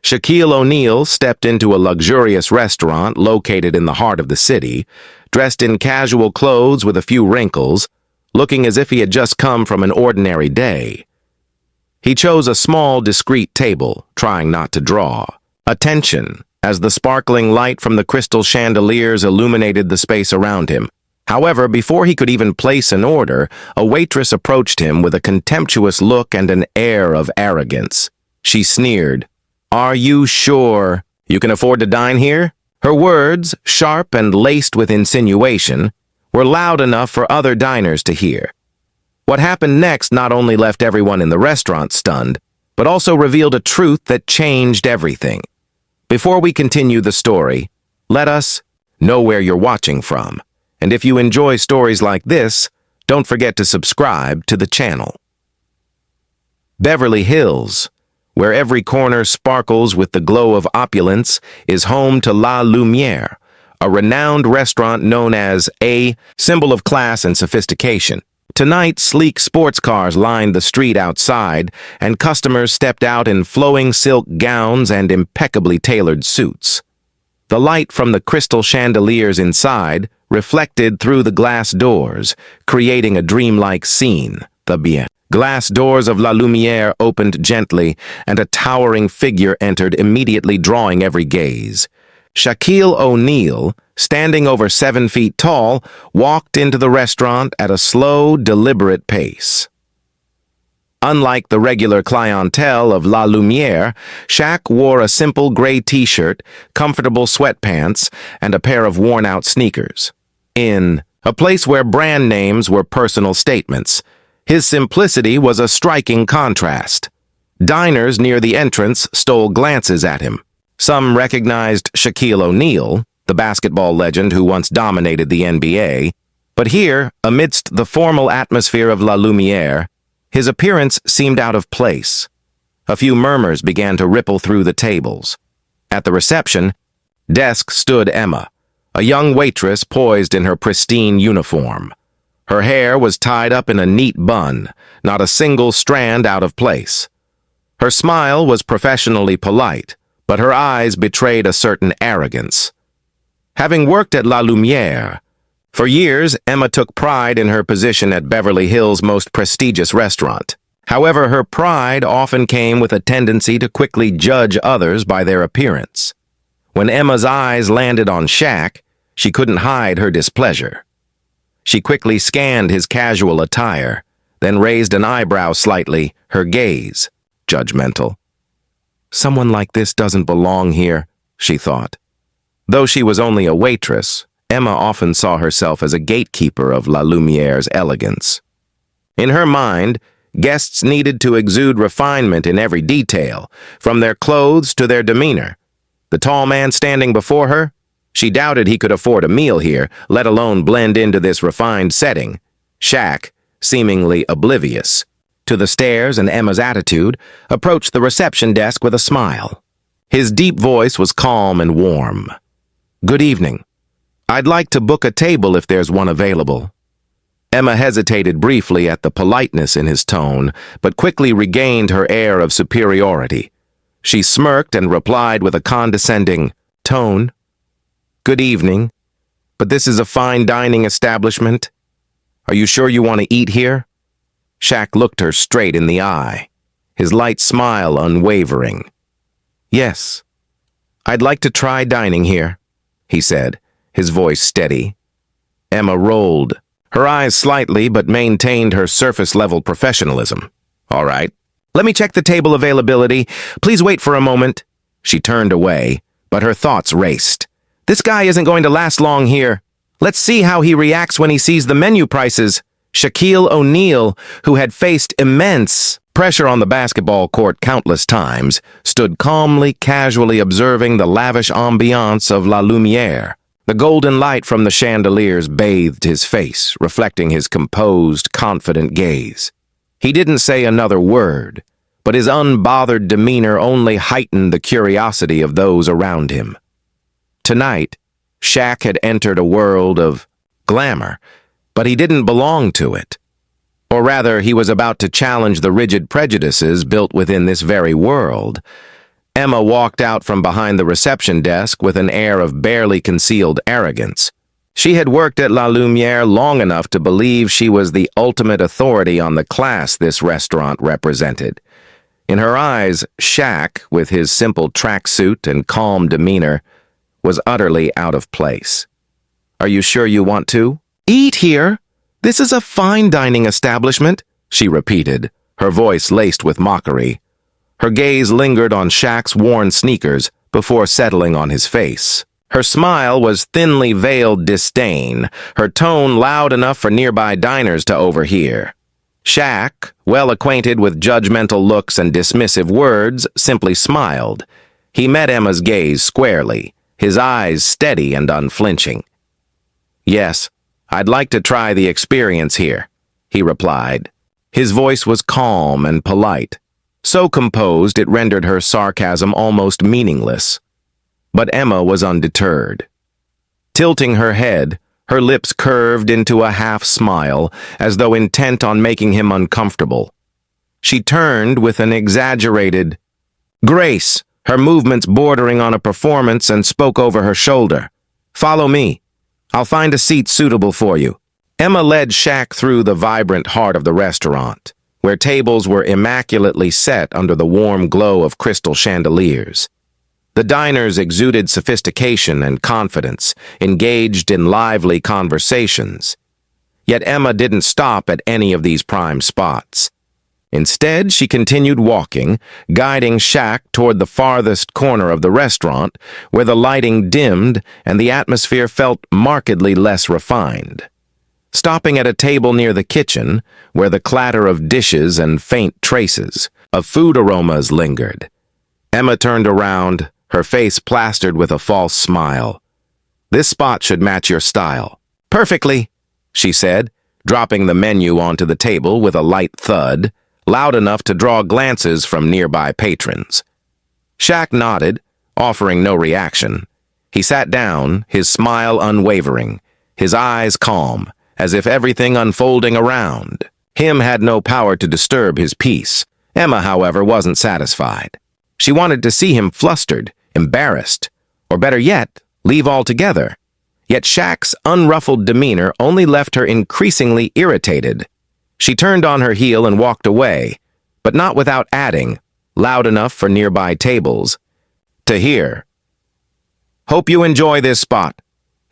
Shaquille O'Neal stepped into a luxurious restaurant located in the heart of the city, dressed in casual clothes with a few wrinkles, looking as if he had just come from an ordinary day. He chose a small, discreet table, trying not to draw attention, as the sparkling light from the crystal chandeliers illuminated the space around him. However, before he could even place an order, a waitress approached him with a contemptuous look and an air of arrogance. She sneered, "Are you sure you can afford to dine here?" Her words, sharp and laced with insinuation, were loud enough for other diners to hear. What happened next not only left everyone in the restaurant stunned, but also revealed a truth that changed everything. Before we continue the story, let us know where you're watching from. And if you enjoy stories like this, don't forget to subscribe to the channel. Beverly Hills, where every corner sparkles with the glow of opulence, is home to La Lumiere, a renowned restaurant known as a symbol of class and sophistication. Tonight, sleek sports cars lined the street outside, and customers stepped out in flowing silk gowns and impeccably tailored suits. The light from the crystal chandeliers inside reflected through the glass doors, creating a dreamlike scene. The glass doors of La Lumiere opened gently, and a towering figure entered, immediately drawing every gaze. Shaquille O'Neal, standing over 7 feet tall, walked into the restaurant at a slow, deliberate pace. Unlike the regular clientele of La Lumiere, Shaq wore a simple gray t-shirt, comfortable sweatpants, and a pair of worn-out sneakers. In a place where brand names were personal statements, his simplicity was a striking contrast. Diners near the entrance stole glances at him. Some recognized Shaquille O'Neal, the basketball legend who once dominated the NBA, but here, amidst the formal atmosphere of La Lumiere, his appearance seemed out of place. A few murmurs began to ripple through the tables. At the reception desk stood Emma, a young waitress poised in her pristine uniform. Her hair was tied up in a neat bun, not a single strand out of place. Her smile was professionally polite, but her eyes betrayed a certain arrogance. Having worked at La Lumiere for years, Emma took pride in her position at Beverly Hills' most prestigious restaurant. However, her pride often came with a tendency to quickly judge others by their appearance. When Emma's eyes landed on Shaq, she couldn't hide her displeasure. She quickly scanned his casual attire, then raised an eyebrow slightly, her gaze judgmental. "Someone like this doesn't belong here," she thought. Though she was only a waitress, Emma often saw herself as a gatekeeper of La Lumiere's elegance. In her mind, guests needed to exude refinement in every detail, from their clothes to their demeanor. The tall man standing before her, she doubted he could afford a meal here, let alone blend into this refined setting. Shaq, seemingly oblivious to the stares and Emma's attitude, approached the reception desk with a smile. His deep voice was calm and warm. "Good evening. I'd like to book a table if there's one available." Emma hesitated briefly at the politeness in his tone, but quickly regained her air of superiority. She smirked and replied with a condescending tone, "Good evening, but this is a fine dining establishment. Are you sure you want to eat here?" Shaq looked her straight in the eye, his light smile unwavering. "Yes, I'd like to try dining here," he said, his voice steady. Emma rolled her eyes slightly but maintained her surface-level professionalism. "All right, let me check the table availability. Please wait for a moment." She turned away, but her thoughts raced. "This guy isn't going to last long here. Let's see how he reacts when he sees the menu prices." Shaquille O'Neal, who had faced immense pressure on the basketball court countless times, stood calmly, casually observing the lavish ambiance of La Lumiere. The golden light from the chandeliers bathed his face, reflecting his composed, confident gaze. He didn't say another word, but his unbothered demeanor only heightened the curiosity of those around him. Tonight, Shaq had entered a world of glamour, but he didn't belong to it. Or rather, he was about to challenge the rigid prejudices built within this very world. Emma walked out from behind the reception desk with an air of barely concealed arrogance. She had worked at La Lumiere long enough to believe she was the ultimate authority on the class this restaurant represented. In her eyes, Shaq, with his simple tracksuit and calm demeanor, was utterly out of place. "Are you sure you want to?" "Eat here. This is a fine dining establishment," she repeated, her voice laced with mockery. Her gaze lingered on Shaq's worn sneakers before settling on his face. Her smile was thinly veiled disdain, her tone loud enough for nearby diners to overhear. Shaq, well acquainted with judgmental looks and dismissive words, simply smiled. He met Emma's gaze squarely, his eyes steady and unflinching. "Yes, I'd like to try the experience here," he replied. His voice was calm and polite, so composed it rendered her sarcasm almost meaningless. But Emma was undeterred. Tilting her head, her lips curved into a half-smile, as though intent on making him uncomfortable. She turned with an exaggerated grace, her movements bordering on a performance, and spoke over her shoulder. "Follow me. I'll find a seat suitable for you." Emma led Shaq through the vibrant heart of the restaurant, where tables were immaculately set under the warm glow of crystal chandeliers. The diners exuded sophistication and confidence, engaged in lively conversations. Yet Emma didn't stop at any of these prime spots. Instead, she continued walking, guiding Shaq toward the farthest corner of the restaurant, where the lighting dimmed and the atmosphere felt markedly less refined. Stopping at a table near the kitchen, where the clatter of dishes and faint traces of food aromas lingered, Emma turned around, her face plastered with a false smile. "This spot should match your style." "Perfectly," she said, dropping the menu onto the table with a light thud, loud enough to draw glances from nearby patrons. Shaq nodded, offering no reaction. He sat down, his smile unwavering, his eyes calm, as if everything unfolding around him had no power to disturb his peace. Emma, however, wasn't satisfied. She wanted to see him flustered, embarrassed, or better yet, leave altogether. Yet Shaq's unruffled demeanor only left her increasingly irritated. She turned on her heel and walked away, but not without adding, loud enough for nearby tables, to hear, "Hope you enjoy this spot.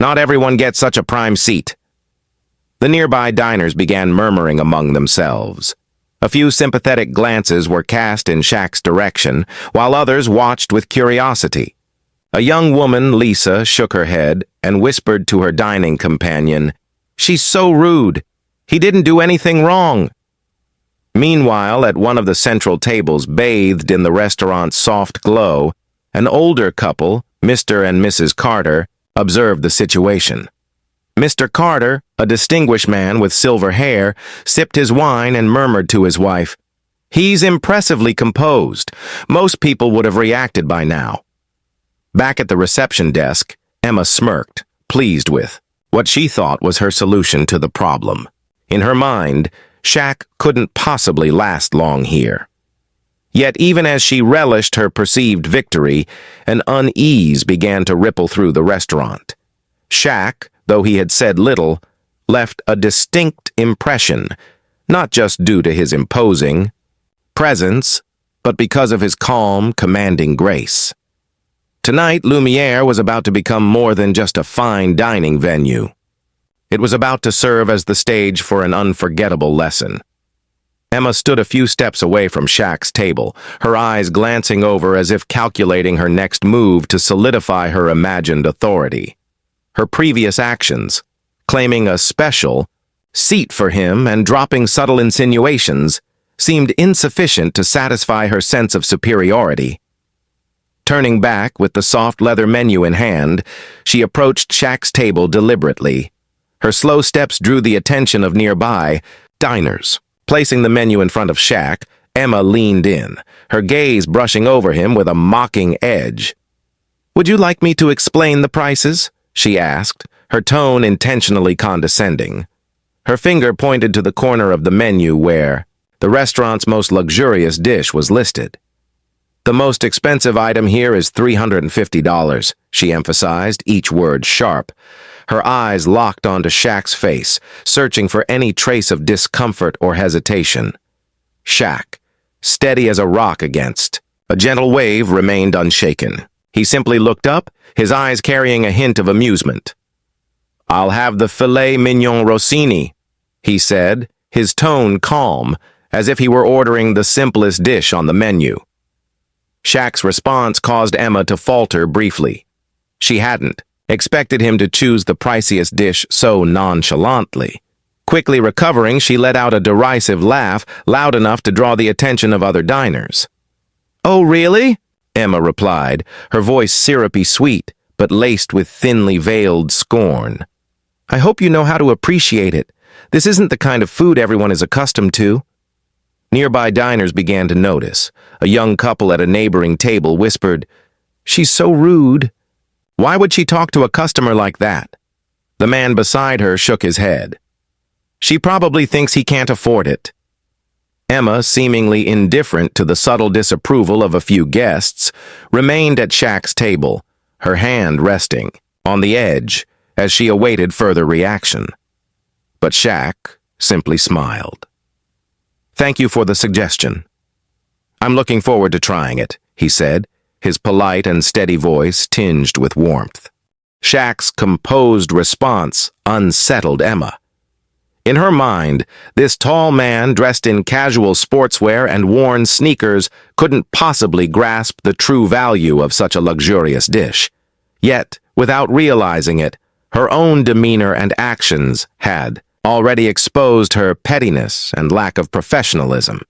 Not everyone gets such a prime seat." The nearby diners began murmuring among themselves. A few sympathetic glances were cast in Shaq's direction, while others watched with curiosity. A young woman, Lisa, shook her head and whispered to her dining companion, "She's so rude. He didn't do anything wrong." Meanwhile, at one of the central tables bathed in the restaurant's soft glow, an older couple, Mr. and Mrs. Carter, observed the situation. Mr. Carter, a distinguished man with silver hair, sipped his wine and murmured to his wife, "He's impressively composed. Most people would have reacted by now." Back at the reception desk, Emma smirked, pleased with what she thought was her solution to the problem. In her mind, Shaq couldn't possibly last long here. Yet even as she relished her perceived victory, an unease began to ripple through the restaurant. Shaq, though he had said little, left a distinct impression, not just due to his imposing presence, but because of his calm, commanding grace. Tonight, Lumiere was about to become more than just a fine dining venue. It was about to serve as the stage for an unforgettable lesson. Emma stood a few steps away from Shaq's table, her eyes glancing over as if calculating her next move to solidify her imagined authority. Her previous actions, claiming a special seat for him and dropping subtle insinuations, seemed insufficient to satisfy her sense of superiority. Turning back with the soft leather menu in hand, she approached Shaq's table deliberately. Her slow steps drew the attention of nearby diners. Placing the menu in front of Shaq, Emma leaned in, her gaze brushing over him with a mocking edge. "Would you like me to explain the prices?" she asked, her tone intentionally condescending. Her finger pointed to the corner of the menu where the restaurant's most luxurious dish was listed. The most expensive item here is $350, she emphasized, each word sharp. Her eyes locked onto Shaq's face, searching for any trace of discomfort or hesitation. Shaq, steady as a rock against. A gentle wave remained unshaken. He simply looked up, his eyes carrying a hint of amusement. "I'll have the filet mignon rossini," he said, his tone calm, as if he were ordering the simplest dish on the menu. Shaq's response caused Emma to falter briefly. She hadn't expected him to choose the priciest dish so nonchalantly. Quickly recovering, she let out a derisive laugh, loud enough to draw the attention of other diners. "Oh, really?" Emma replied, her voice syrupy sweet, but laced with thinly veiled scorn. "I hope you know how to appreciate it. This isn't the kind of food everyone is accustomed to." Nearby diners began to notice. A young couple at a neighboring table whispered, "She's so rude. Why would she talk to a customer like that?" The man beside her shook his head. "She probably thinks he can't afford it." Emma, seemingly indifferent to the subtle disapproval of a few guests, remained at Shaq's table, her hand resting on the edge as she awaited further reaction. But Shaq simply smiled. "Thank you for the suggestion. I'm looking forward to trying it," he said, his polite and steady voice tinged with warmth. Shaq's composed response unsettled Emma. In her mind, this tall man dressed in casual sportswear and worn sneakers couldn't possibly grasp the true value of such a luxurious dish. Yet, without realizing it, her own demeanor and actions had already exposed her pettiness and lack of professionalism.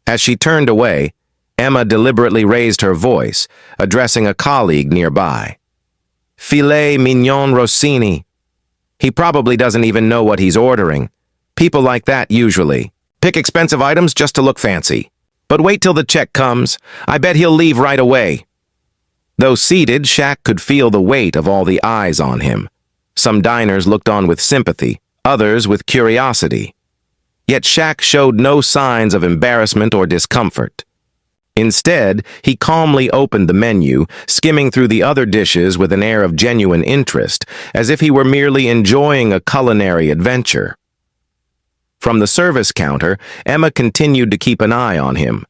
As she turned away, Emma deliberately raised her voice, addressing a colleague nearby. "Filet mignon rossini. He probably doesn't even know what he's ordering. People like that usually pick expensive items just to look fancy. But wait till the check comes. I bet he'll leave right away." Though seated, Shaq could feel the weight of all the eyes on him. Some diners looked on with sympathy, others with curiosity. Yet Shaq showed no signs of embarrassment or discomfort. Instead, he calmly opened the menu, skimming through the other dishes with an air of genuine interest, as if he were merely enjoying a culinary adventure. From the service counter, Emma continued to keep an eye on him.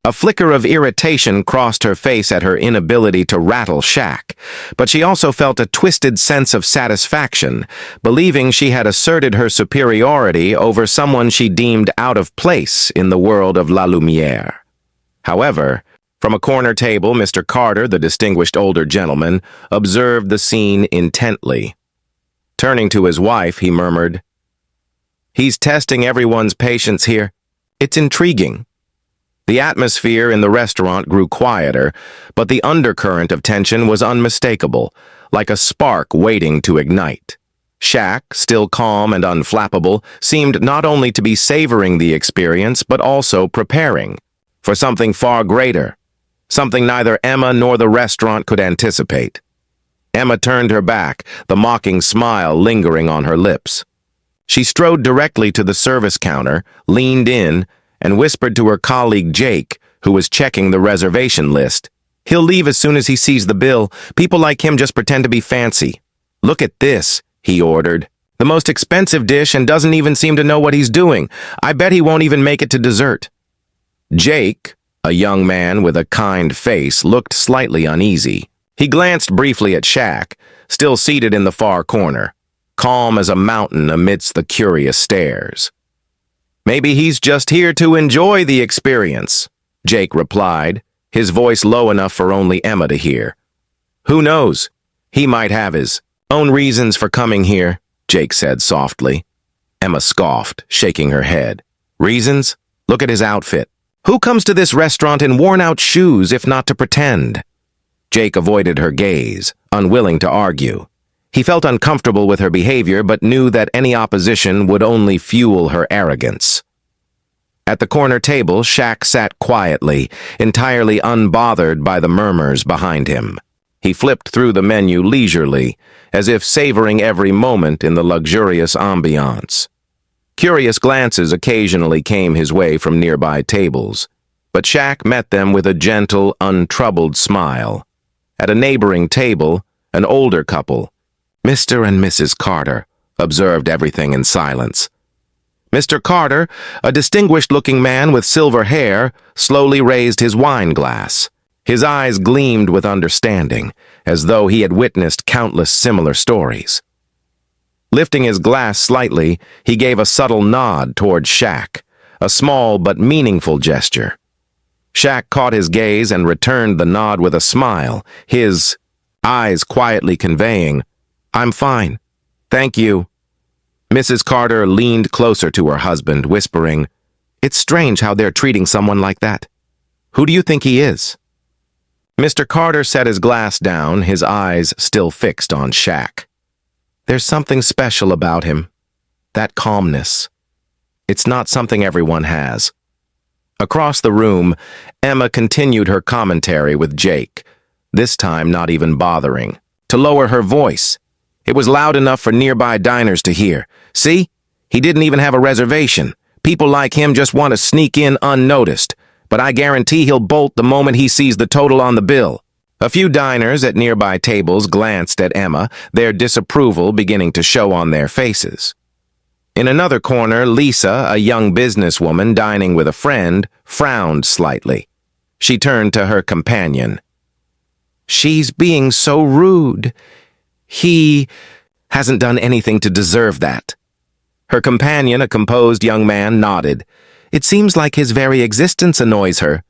A flicker of irritation crossed her face at her inability to rattle Shaq, but she also felt a twisted sense of satisfaction, believing she had asserted her superiority over someone she deemed out of place in the world of La Lumière. However, from a corner table, Mr. Carter, the distinguished older gentleman, observed the scene intently. Turning to his wife, he murmured, "He's testing everyone's patience here. It's intriguing." The atmosphere in the restaurant grew quieter, but the undercurrent of tension was unmistakable, like a spark waiting to ignite. Shaq, still calm and unflappable, seemed not only to be savoring the experience, but also preparing for something far greater, something neither Emma nor the restaurant could anticipate. Emma turned her back, the mocking smile lingering on her lips. She strode directly to the service counter, leaned in, and whispered to her colleague Jake, who was checking the reservation list. "He'll leave as soon as he sees the bill. People like him just pretend to be fancy." "Look at this," he ordered. "The most expensive dish and doesn't even seem to know what he's doing. I bet he won't even make it to dessert." Jake, a young man with a kind face, looked slightly uneasy. He glanced briefly at Shaq, still seated in the far corner, calm as a mountain amidst the curious stares. "Maybe he's just here to enjoy the experience," Jake replied, his voice low enough for only Emma to hear. "Who knows? He might have his own reasons for coming here," Jake said softly. Emma scoffed, shaking her head. "Reasons? Look at his outfit. Who comes to this restaurant in worn-out shoes if not to pretend?" Jake avoided her gaze, unwilling to argue. He felt uncomfortable with her behavior, but knew that any opposition would only fuel her arrogance. At the corner table, Shaq sat quietly, entirely unbothered by the murmurs behind him. He flipped through the menu leisurely, as if savoring every moment in the luxurious ambiance. Curious glances occasionally came his way from nearby tables, but Shaq met them with a gentle, untroubled smile. At a neighboring table, an older couple, Mr. and Mrs. Carter, observed everything in silence. Mr. Carter, a distinguished-looking man with silver hair, slowly raised his wine glass. His eyes gleamed with understanding, as though he had witnessed countless similar stories. Lifting his glass slightly, he gave a subtle nod toward Shaq, a small but meaningful gesture. Shaq caught his gaze and returned the nod with a smile, his eyes quietly conveying, "I'm fine. Thank you." Mrs. Carter leaned closer to her husband, whispering, "It's strange how they're treating someone like that. Who do you think he is?" Mr. Carter set his glass down, his eyes still fixed on Shaq. "There's something special about him. That calmness. It's not something everyone has." Across the room, Emma continued her commentary with Jake, this time not even bothering to lower her voice. It was loud enough for nearby diners to hear. "See? He didn't even have a reservation. People like him just want to sneak in unnoticed, but I guarantee he'll bolt the moment he sees the total on the bill." A few diners at nearby tables glanced at Emma, their disapproval beginning to show on their faces. In another corner, Lisa, a young businesswoman dining with a friend, frowned slightly. She turned to her companion. "She's being so rude. He hasn't done anything to deserve that." Her companion, a composed young man, nodded. "It seems like his very existence annoys her."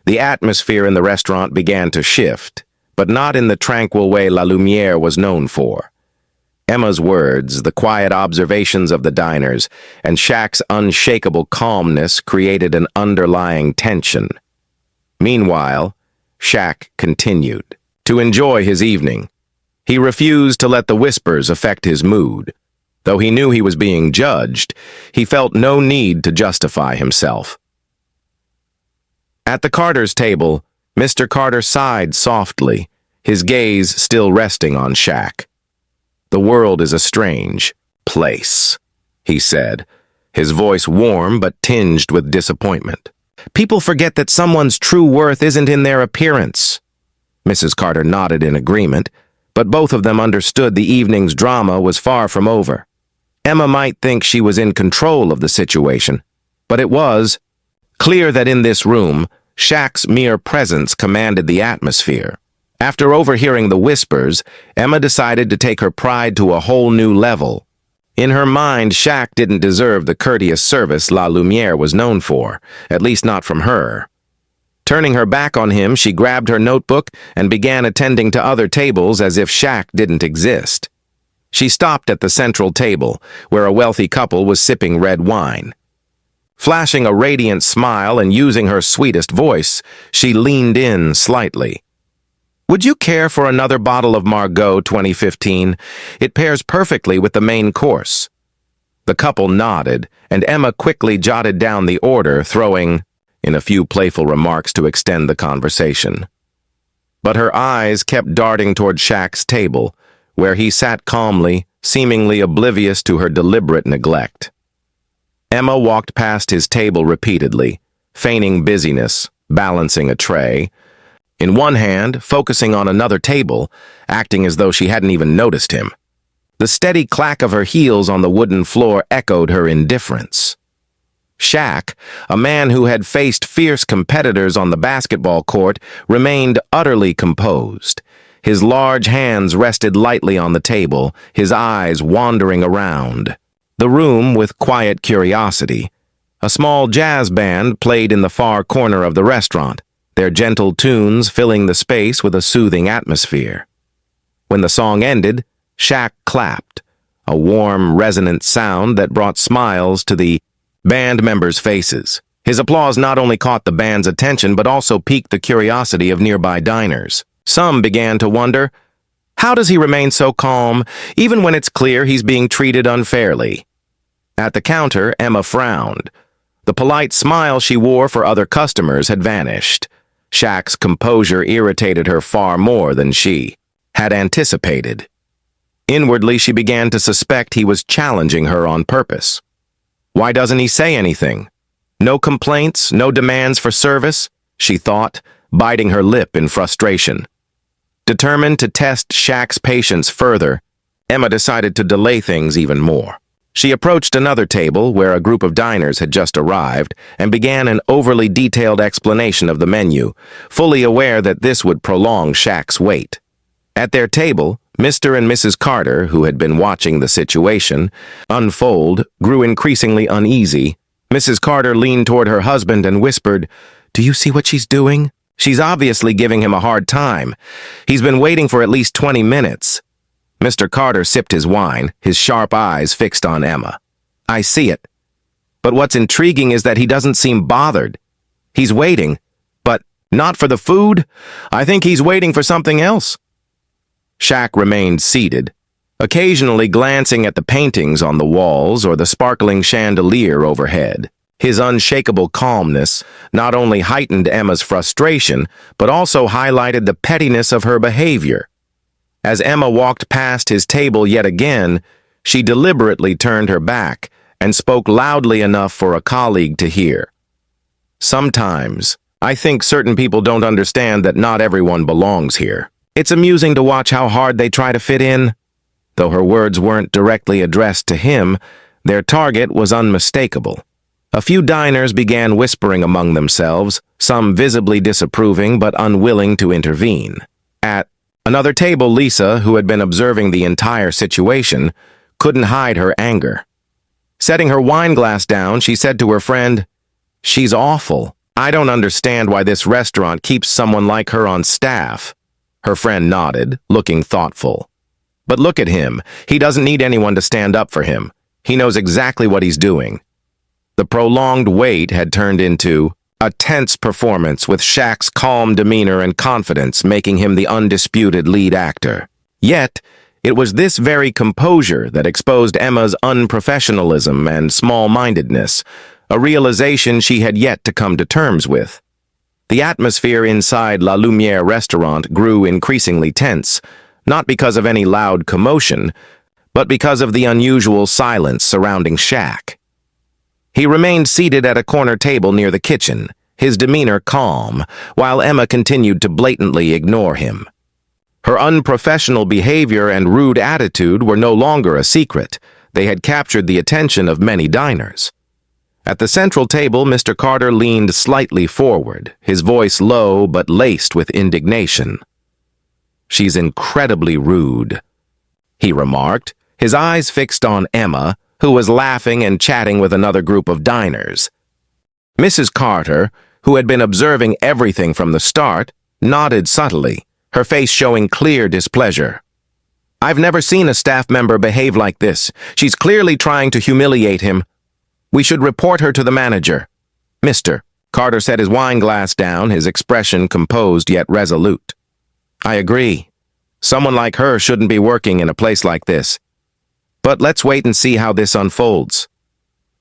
The atmosphere in the restaurant began to shift, but not in the tranquil way La Lumiere was known for. Emma's words, the quiet observations of the diners, and Shaq's unshakable calmness created an underlying tension. Meanwhile, Shaq continued to enjoy his evening. He refused to let the whispers affect his mood. Though he knew he was being judged, he felt no need to justify himself. At the Carters' table, Mr. Carter sighed softly, his gaze still resting on Shaq. "The world is a strange place," he said, his voice warm but tinged with disappointment. "People forget that someone's true worth isn't in their appearance." Mrs. Carter nodded in agreement, but both of them understood the evening's drama was far from over. Emma might think she was in control of the situation, but it was clear that in this room, Shaq's mere presence commanded the atmosphere. After overhearing the whispers, Emma decided to take her pride to a whole new level. In her mind, Shaq didn't deserve the courteous service La Lumiere was known for, at least not from her. Turning her back on him, she grabbed her notebook and began attending to other tables as if Shaq didn't exist. She stopped at the central table, where a wealthy couple was sipping red wine. Flashing a radiant smile and using her sweetest voice, she leaned in slightly. "Would you care for another bottle of Margaux 2015? It pairs perfectly with the main course." The couple nodded, and Emma quickly jotted down the order, throwing in a few playful remarks to extend the conversation. But her eyes kept darting toward Shaq's table, where he sat calmly, seemingly oblivious to her deliberate neglect. Emma walked past his table repeatedly, feigning busyness, balancing a tray. In one hand, focusing on another table, acting as though she hadn't even noticed him. The steady clack of her heels on the wooden floor echoed her indifference. Shaq, a man who had faced fierce competitors on the basketball court, remained utterly composed. His large hands rested lightly on the table, his eyes wandering around the room with quiet curiosity. A small jazz band played in the far corner of the restaurant, their gentle tunes filling the space with a soothing atmosphere. When the song ended, Shaq clapped, a warm, resonant sound that brought smiles to the band members' faces. His applause not only caught the band's attention but also piqued the curiosity of nearby diners. Some began to wonder, how does he remain so calm, even when it's clear he's being treated unfairly? At the counter, Emma frowned. The polite smile she wore for other customers had vanished. Shaq's composure irritated her far more than she had anticipated. Inwardly, she began to suspect he was challenging her on purpose. Why doesn't he say anything? No complaints, no demands for service, she thought, biting her lip in frustration. Determined to test Shaq's patience further, Emma decided to delay things even more. She approached another table where a group of diners had just arrived and began an overly detailed explanation of the menu, fully aware that this would prolong Shaq's wait. At their table, Mr. and Mrs. Carter, who had been watching the situation unfold, grew increasingly uneasy. Mrs. Carter leaned toward her husband and whispered, "Do you see what she's doing? She's obviously giving him a hard time. He's been waiting for at least 20 minutes. Mr. Carter sipped his wine, his sharp eyes fixed on Emma. "I see it. But what's intriguing is that he doesn't seem bothered. He's waiting, but not for the food. I think he's waiting for something else." Shaq remained seated, occasionally glancing at the paintings on the walls or the sparkling chandelier overhead. His unshakable calmness not only heightened Emma's frustration, but also highlighted the pettiness of her behavior. As Emma walked past his table yet again, she deliberately turned her back and spoke loudly enough for a colleague to hear. "Sometimes, I think certain people don't understand that not everyone belongs here. It's amusing to watch how hard they try to fit in." Though her words weren't directly addressed to him, their target was unmistakable. A few diners began whispering among themselves, some visibly disapproving but unwilling to intervene. At another table, Lisa, who had been observing the entire situation, couldn't hide her anger. Setting her wine glass down, she said to her friend, "She's awful. I don't understand why this restaurant keeps someone like her on staff." Her friend nodded, looking thoughtful. "But look at him. He doesn't need anyone to stand up for him. He knows exactly what he's doing." The prolonged wait had turned into a tense performance, with Shaq's calm demeanor and confidence making him the undisputed lead actor. Yet, it was this very composure that exposed Emma's unprofessionalism and small-mindedness, a realization she had yet to come to terms with. The atmosphere inside La Lumiere restaurant grew increasingly tense, not because of any loud commotion, but because of the unusual silence surrounding Shaq. He remained seated at a corner table near the kitchen, his demeanor calm, while Emma continued to blatantly ignore him. Her unprofessional behavior and rude attitude were no longer a secret. They had captured the attention of many diners. At the central table, Mr. Carter leaned slightly forward, his voice low but laced with indignation. "She's incredibly rude," he remarked, his eyes fixed on Emma, who was laughing and chatting with another group of diners. Mrs. Carter, who had been observing everything from the start, nodded subtly, her face showing clear displeasure. "I've never seen a staff member behave like this. She's clearly trying to humiliate him. We should report her to the manager." "Mr." Carter set his wine glass down, his expression composed yet resolute. "I agree. Someone like her shouldn't be working in a place like this. But let's wait and see how this unfolds."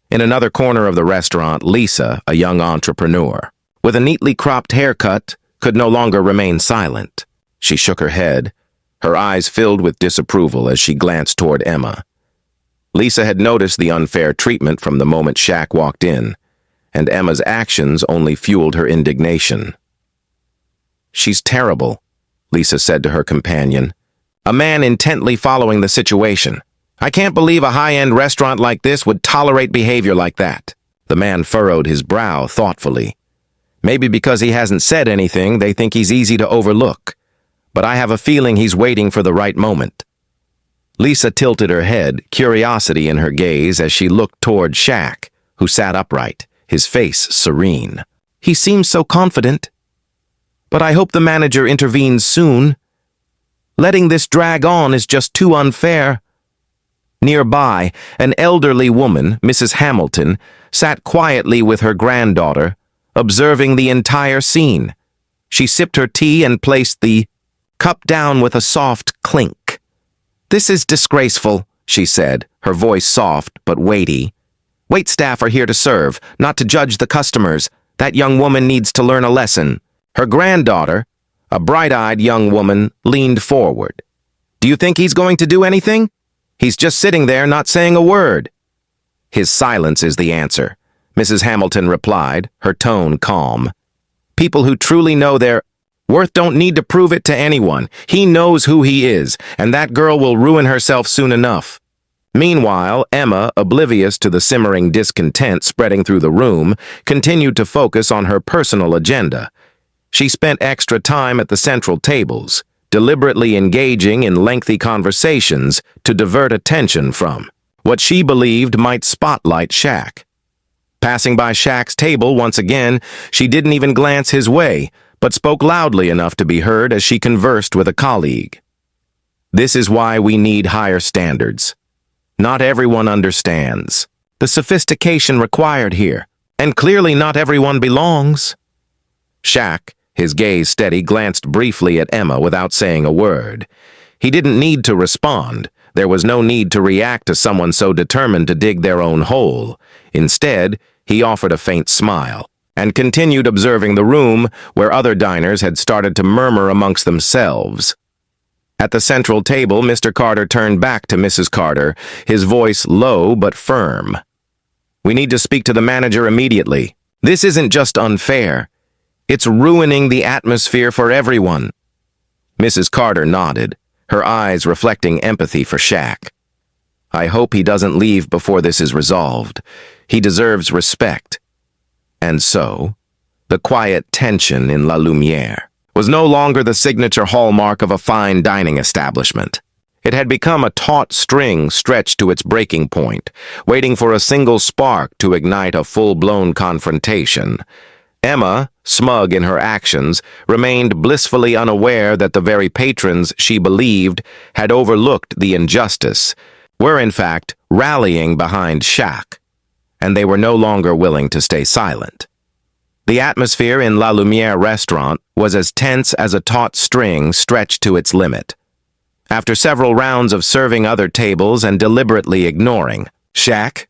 In another corner of the restaurant, Lisa, a young entrepreneur, with a neatly cropped haircut, could no longer remain silent. She shook her head, her eyes filled with disapproval as she glanced toward Emma. Lisa had noticed the unfair treatment from the moment Shaq walked in, and Emma's actions only fueled her indignation. "She's terrible," Lisa said to her companion, a man intently following the situation. "I can't believe a high-end restaurant like this would tolerate behavior like that." The man furrowed his brow thoughtfully. "Maybe because he hasn't said anything, they think he's easy to overlook. But I have a feeling he's waiting for the right moment." Lisa tilted her head, curiosity in her gaze as she looked toward Shaq, who sat upright, his face serene. "He seems so confident. But I hope the manager intervenes soon. Letting this drag on is just too unfair." Nearby, an elderly woman, Mrs. Hamilton, sat quietly with her granddaughter, observing the entire scene. She sipped her tea and placed the cup down with a soft clink. "This is disgraceful," she said, her voice soft but weighty. "Waitstaff are here to serve, not to judge the customers. That young woman needs to learn a lesson." Her granddaughter, a bright-eyed young woman, leaned forward. "Do you think he's going to do anything? He's just sitting there not saying a word." "His silence is the answer," Mrs. Hamilton replied, her tone calm. People who truly know their worth don't need to prove it to anyone. He knows who he is, and that girl will ruin herself soon enough. Meanwhile, Emma, oblivious to the simmering discontent spreading through the room, continued to focus on her personal agenda. She spent extra time at the central tables, deliberately engaging in lengthy conversations to divert attention from what she believed might spotlight Shaq. Passing by Shaq's table once again, she didn't even glance his way, but spoke loudly enough to be heard as she conversed with a colleague. This is why we need higher standards. Not everyone understands the sophistication required here, and clearly not everyone belongs. Shaq, his gaze steady, glanced briefly at Emma without saying a word. He didn't need to respond. There was no need to react to someone so determined to dig their own hole. Instead, he offered a faint smile and continued observing the room where other diners had started to murmur amongst themselves. At the central table, Mr. Carter turned back to Mrs. Carter, his voice low but firm. We need to speak to the manager immediately. This isn't just unfair. It's ruining the atmosphere for everyone. Mrs. Carter nodded, her eyes reflecting empathy for Shaq. I hope he doesn't leave before this is resolved. He deserves respect. And so, the quiet tension in La Lumière was no longer the signature hallmark of a fine dining establishment. It had become a taut string stretched to its breaking point, waiting for a single spark to ignite a full-blown confrontation. Emma, smug in her actions, remained blissfully unaware that the very patrons she believed had overlooked the injustice, were in fact rallying behind Shaq, and they were no longer willing to stay silent. The atmosphere in La Lumière restaurant was as tense as a taut string stretched to its limit. After several rounds of serving other tables and deliberately ignoring Shaq,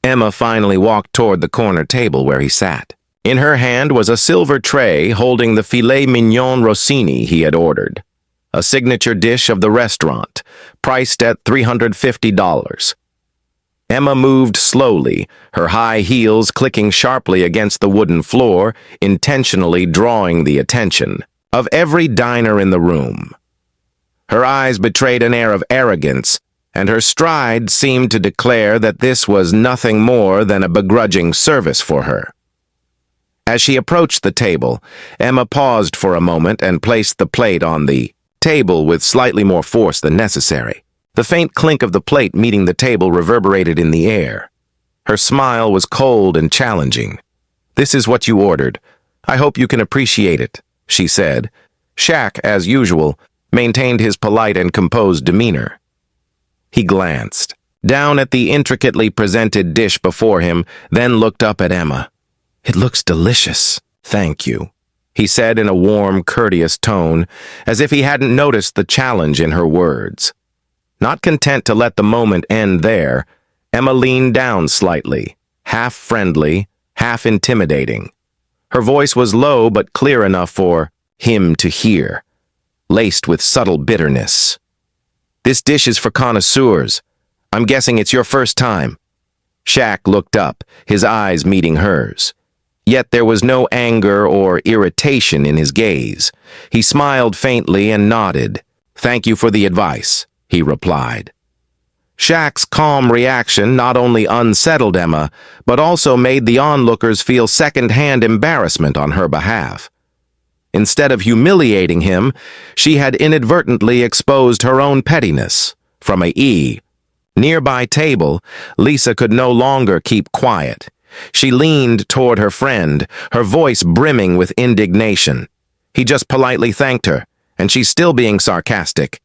Emma finally walked toward the corner table where he sat. In her hand was a silver tray holding the filet mignon Rossini he had ordered, a signature dish of the restaurant, priced at $350. Emma moved slowly, her high heels clicking sharply against the wooden floor, intentionally drawing the attention of every diner in the room. Her eyes betrayed an air of arrogance, and her stride seemed to declare that this was nothing more than a begrudging service for her. As she approached the table, Emma paused for a moment and placed the plate on the table with slightly more force than necessary. The faint clink of the plate meeting the table reverberated in the air. Her smile was cold and challenging. "This is what you ordered. I hope you can appreciate it," she said. Shaq, as usual, maintained his polite and composed demeanor. He glanced down at the intricately presented dish before him, then looked up at Emma. "It looks delicious, thank you," he said in a warm, courteous tone, as if he hadn't noticed the challenge in her words. Not content to let the moment end there, Emma leaned down slightly, half friendly, half intimidating. Her voice was low but clear enough for him to hear, laced with subtle bitterness. "This dish is for connoisseurs. I'm guessing it's your first time." Shaq looked up, his eyes meeting hers. Yet there was no anger or irritation in his gaze. He smiled faintly and nodded. "Thank you for the advice," he replied. Shaq's calm reaction not only unsettled Emma, but also made the onlookers feel second-hand embarrassment on her behalf. Instead of humiliating him, she had inadvertently exposed her own pettiness. From a nearby table, Lisa could no longer keep quiet. She leaned toward her friend, her voice brimming with indignation. He just politely thanked her, and she's still being sarcastic.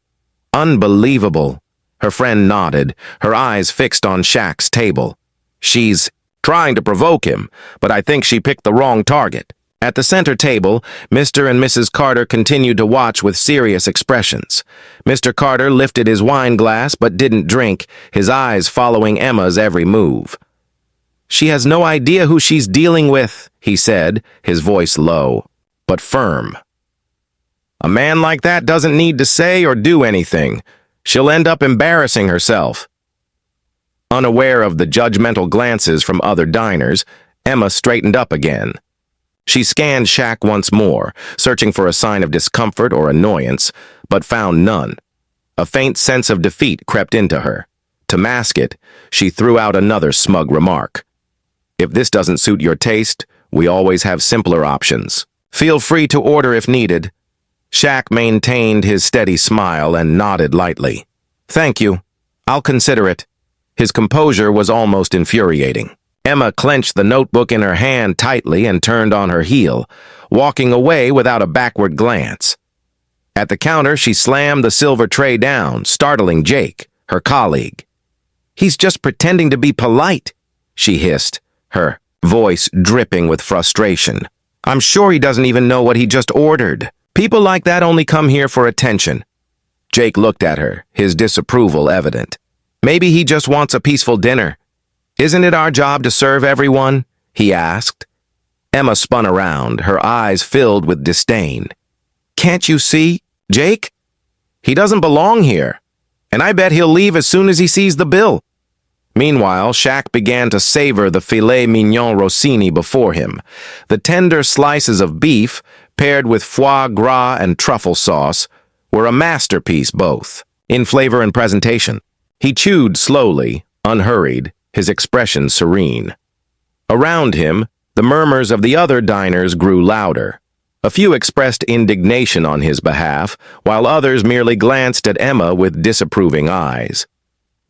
Unbelievable. Her friend nodded, her eyes fixed on Shaq's table. "She's trying to provoke him, but I think she picked the wrong target." At the center table, Mr. and Mrs. Carter continued to watch with serious expressions. Mr. Carter lifted his wine glass but didn't drink, his eyes following Emma's every move. "She has no idea who she's dealing with," he said, his voice low, but firm. "A man like that doesn't need to say or do anything. She'll end up embarrassing herself." Unaware of the judgmental glances from other diners, Emma straightened up again. She scanned Shaq once more, searching for a sign of discomfort or annoyance, but found none. A faint sense of defeat crept into her. To mask it, she threw out another smug remark. "If this doesn't suit your taste, we always have simpler options. Feel free to order if needed." Shaq maintained his steady smile and nodded lightly. "Thank you. I'll consider it." His composure was almost infuriating. Emma clenched the notebook in her hand tightly and turned on her heel, walking away without a backward glance. At the counter, she slammed the silver tray down, startling Jake, her colleague. "He's just pretending to be polite," she hissed, her voice dripping with frustration. "I'm sure he doesn't even know what he just ordered. People like that only come here for attention." Jake looked at her, his disapproval evident. "Maybe he just wants a peaceful dinner. Isn't it our job to serve everyone?" he asked. Emma spun around, her eyes filled with disdain. "Can't you see, Jake? He doesn't belong here, and I bet he'll leave as soon as he sees the bill." Meanwhile, Shaq began to savor the filet mignon Rossini before him. The tender slices of beef, paired with foie gras and truffle sauce, were a masterpiece both, in flavor and presentation. He chewed slowly, unhurried, his expression serene. Around him, the murmurs of the other diners grew louder. A few expressed indignation on his behalf, while others merely glanced at Emma with disapproving eyes.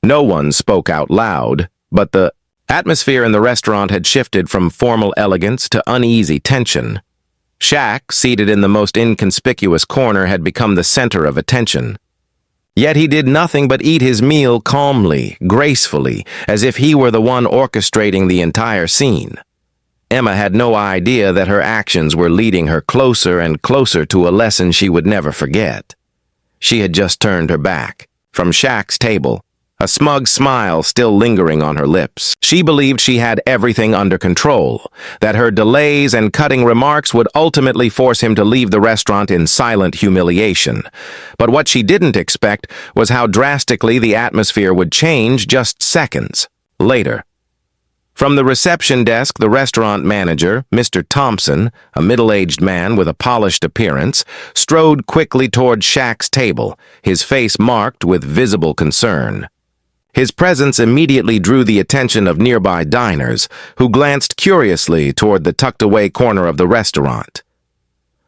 No one spoke out loud, but the atmosphere in the restaurant had shifted from formal elegance to uneasy tension. Shaq, seated in the most inconspicuous corner, had become the center of attention. Yet he did nothing but eat his meal calmly, gracefully, as if he were the one orchestrating the entire scene. Emma had no idea that her actions were leading her closer and closer to a lesson she would never forget. She had just turned her back. From Shaq's table, a smug smile still lingering on her lips. She believed she had everything under control, that her delays and cutting remarks would ultimately force him to leave the restaurant in silent humiliation. But what she didn't expect was how drastically the atmosphere would change just seconds later. From the reception desk, the restaurant manager, Mr. Thompson, a middle-aged man with a polished appearance, strode quickly toward Shaq's table, his face marked with visible concern. His presence immediately drew the attention of nearby diners, who glanced curiously toward the tucked-away corner of the restaurant.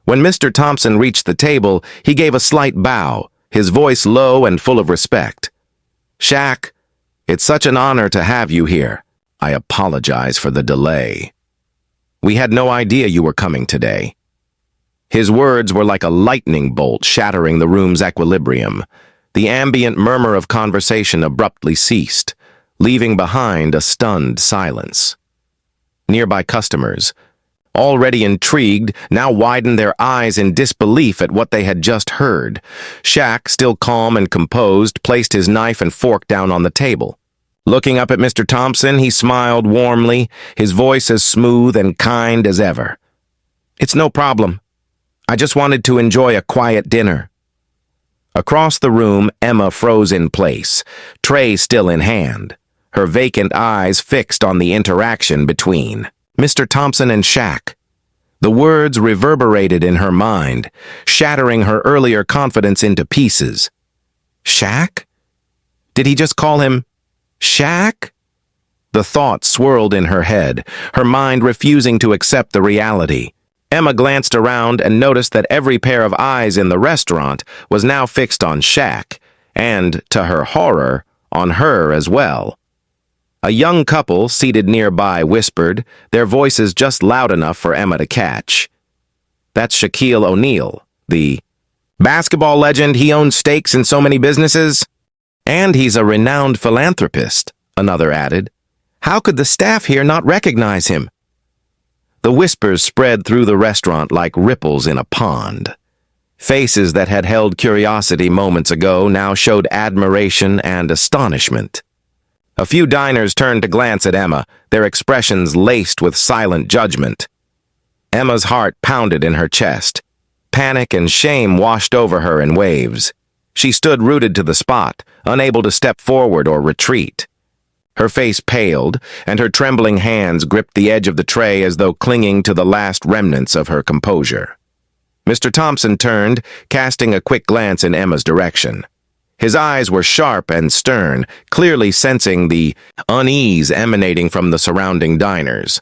When Mr. Thompson reached the table, he gave a slight bow, his voice low and full of respect. "Shaq, it's such an honor to have you here. I apologize for the delay. We had no idea you were coming today." His words were like a lightning bolt shattering the room's equilibrium. The ambient murmur of conversation abruptly ceased, leaving behind a stunned silence. Nearby customers, already intrigued, now widened their eyes in disbelief at what they had just heard. Shaq, still calm and composed, placed his knife and fork down on the table. Looking up at Mr. Thompson, he smiled warmly, his voice as smooth and kind as ever. "It's no problem. I just wanted to enjoy a quiet dinner." Across the room, Emma froze in place, tray still in hand, her vacant eyes fixed on the interaction between Mr. Thompson and Shaq. The words reverberated in her mind, shattering her earlier confidence into pieces. Shaq? Did he just call him Shaq? The thought swirled in her head, her mind refusing to accept the reality. Emma glanced around and noticed that every pair of eyes in the restaurant was now fixed on Shaq, and, to her horror, on her as well. A young couple seated nearby whispered, their voices just loud enough for Emma to catch. "That's Shaquille O'Neal, the basketball legend. He owns stakes in so many businesses. And he's a renowned philanthropist," another added. "How could the staff here not recognize him?" The whispers spread through the restaurant like ripples in a pond. Faces that had held curiosity moments ago now showed admiration and astonishment. A few diners turned to glance at Emma, their expressions laced with silent judgment. Emma's heart pounded in her chest. Panic and shame washed over her in waves. She stood rooted to the spot, unable to step forward or retreat. Her face paled, and her trembling hands gripped the edge of the tray as though clinging to the last remnants of her composure. Mr. Thompson turned, casting a quick glance in Emma's direction. His eyes were sharp and stern, clearly sensing the unease emanating from the surrounding diners.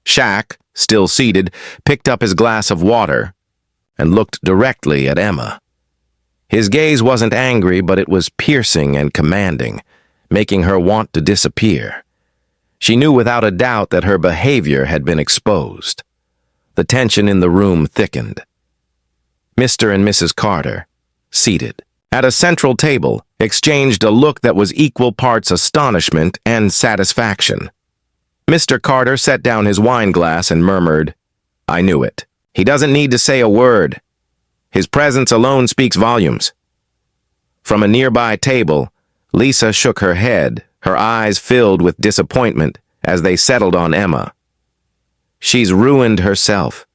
Shaq, still seated, picked up his glass of water and looked directly at Emma. His gaze wasn't angry, but it was piercing and commanding, making her want to disappear. She knew without a doubt that her behavior had been exposed. The tension in the room thickened. Mr. and Mrs. Carter, seated at a central table, exchanged a look that was equal parts astonishment and satisfaction. Mr. Carter set down his wine glass and murmured, "I knew it. He doesn't need to say a word. His presence alone speaks volumes." From a nearby table, Lisa shook her head, her eyes filled with disappointment as they settled on Emma. "She's ruined herself.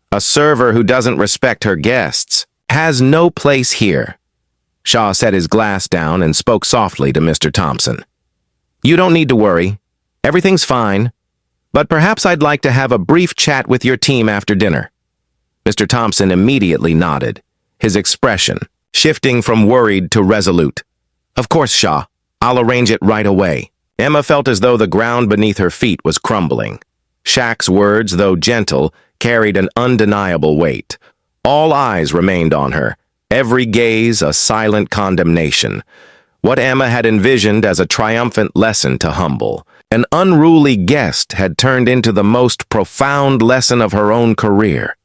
A server who doesn't respect her guests has no place here." Shaw set his glass down and spoke softly to Mr. Thompson. "You don't need to worry. Everything's fine. But perhaps I'd like to have a brief chat with your team after dinner." Mr. Thompson immediately nodded, his expression shifting from worried to resolute. "Of course, Shaw. I'll arrange it right away." Emma felt as though the ground beneath her feet was crumbling. Shaq's words, though gentle, carried an undeniable weight. All eyes remained on her, every gaze a silent condemnation. What Emma had envisioned as a triumphant lesson to humble, an unruly guest had turned into the most profound lesson of her own career.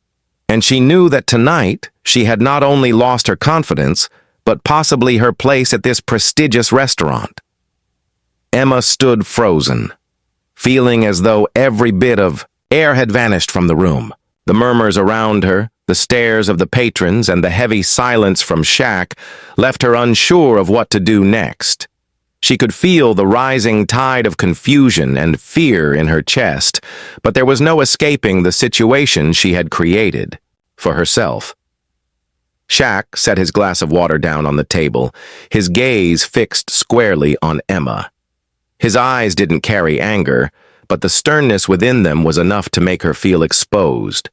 And she knew that tonight she had not only lost her confidence, but possibly her place at this prestigious restaurant. Emma stood frozen, feeling as though every bit of air had vanished from the room. The murmurs around her, the stares of the patrons, and the heavy silence from Shaq left her unsure of what to do next. She could feel the rising tide of confusion and fear in her chest, but there was no escaping the situation she had created for herself. Shaq set his glass of water down on the table, his gaze fixed squarely on Emma. His eyes didn't carry anger, but the sternness within them was enough to make her feel exposed.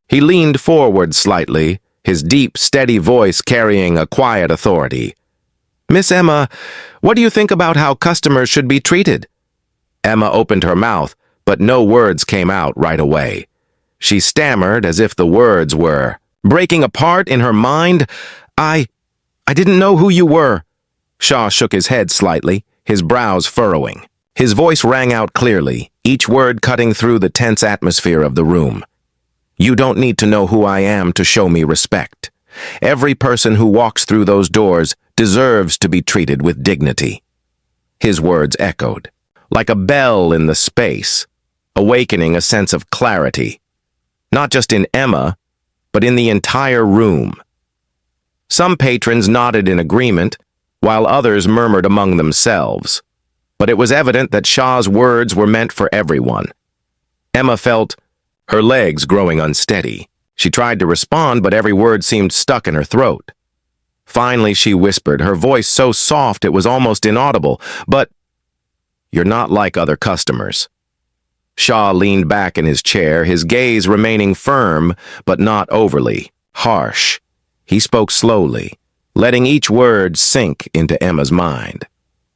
He leaned forward slightly, his deep, steady voice carrying a quiet authority. "Miss Emma, what do you think about how customers should be treated?" Emma opened her mouth, but no words came out right away. She stammered as if the words were breaking apart in her mind. I didn't know who you were." Shaw shook his head slightly, his brows furrowing. His voice rang out clearly, each word cutting through the tense atmosphere of the room. "You don't need to know who I am to show me respect. Every person who walks through those doors deserves to be treated with dignity." His words echoed, like a bell in the space, awakening a sense of clarity, not just in Emma, but in the entire room. Some patrons nodded in agreement, while others murmured among themselves. But it was evident that Shaw's words were meant for everyone. Emma felt her legs growing unsteady. She tried to respond, but every word seemed stuck in her throat. Finally, she whispered, her voice so soft it was almost inaudible, "But you're not like other customers." Shaw leaned back in his chair, his gaze remaining firm, but not overly harsh. He spoke slowly, letting each word sink into Emma's mind.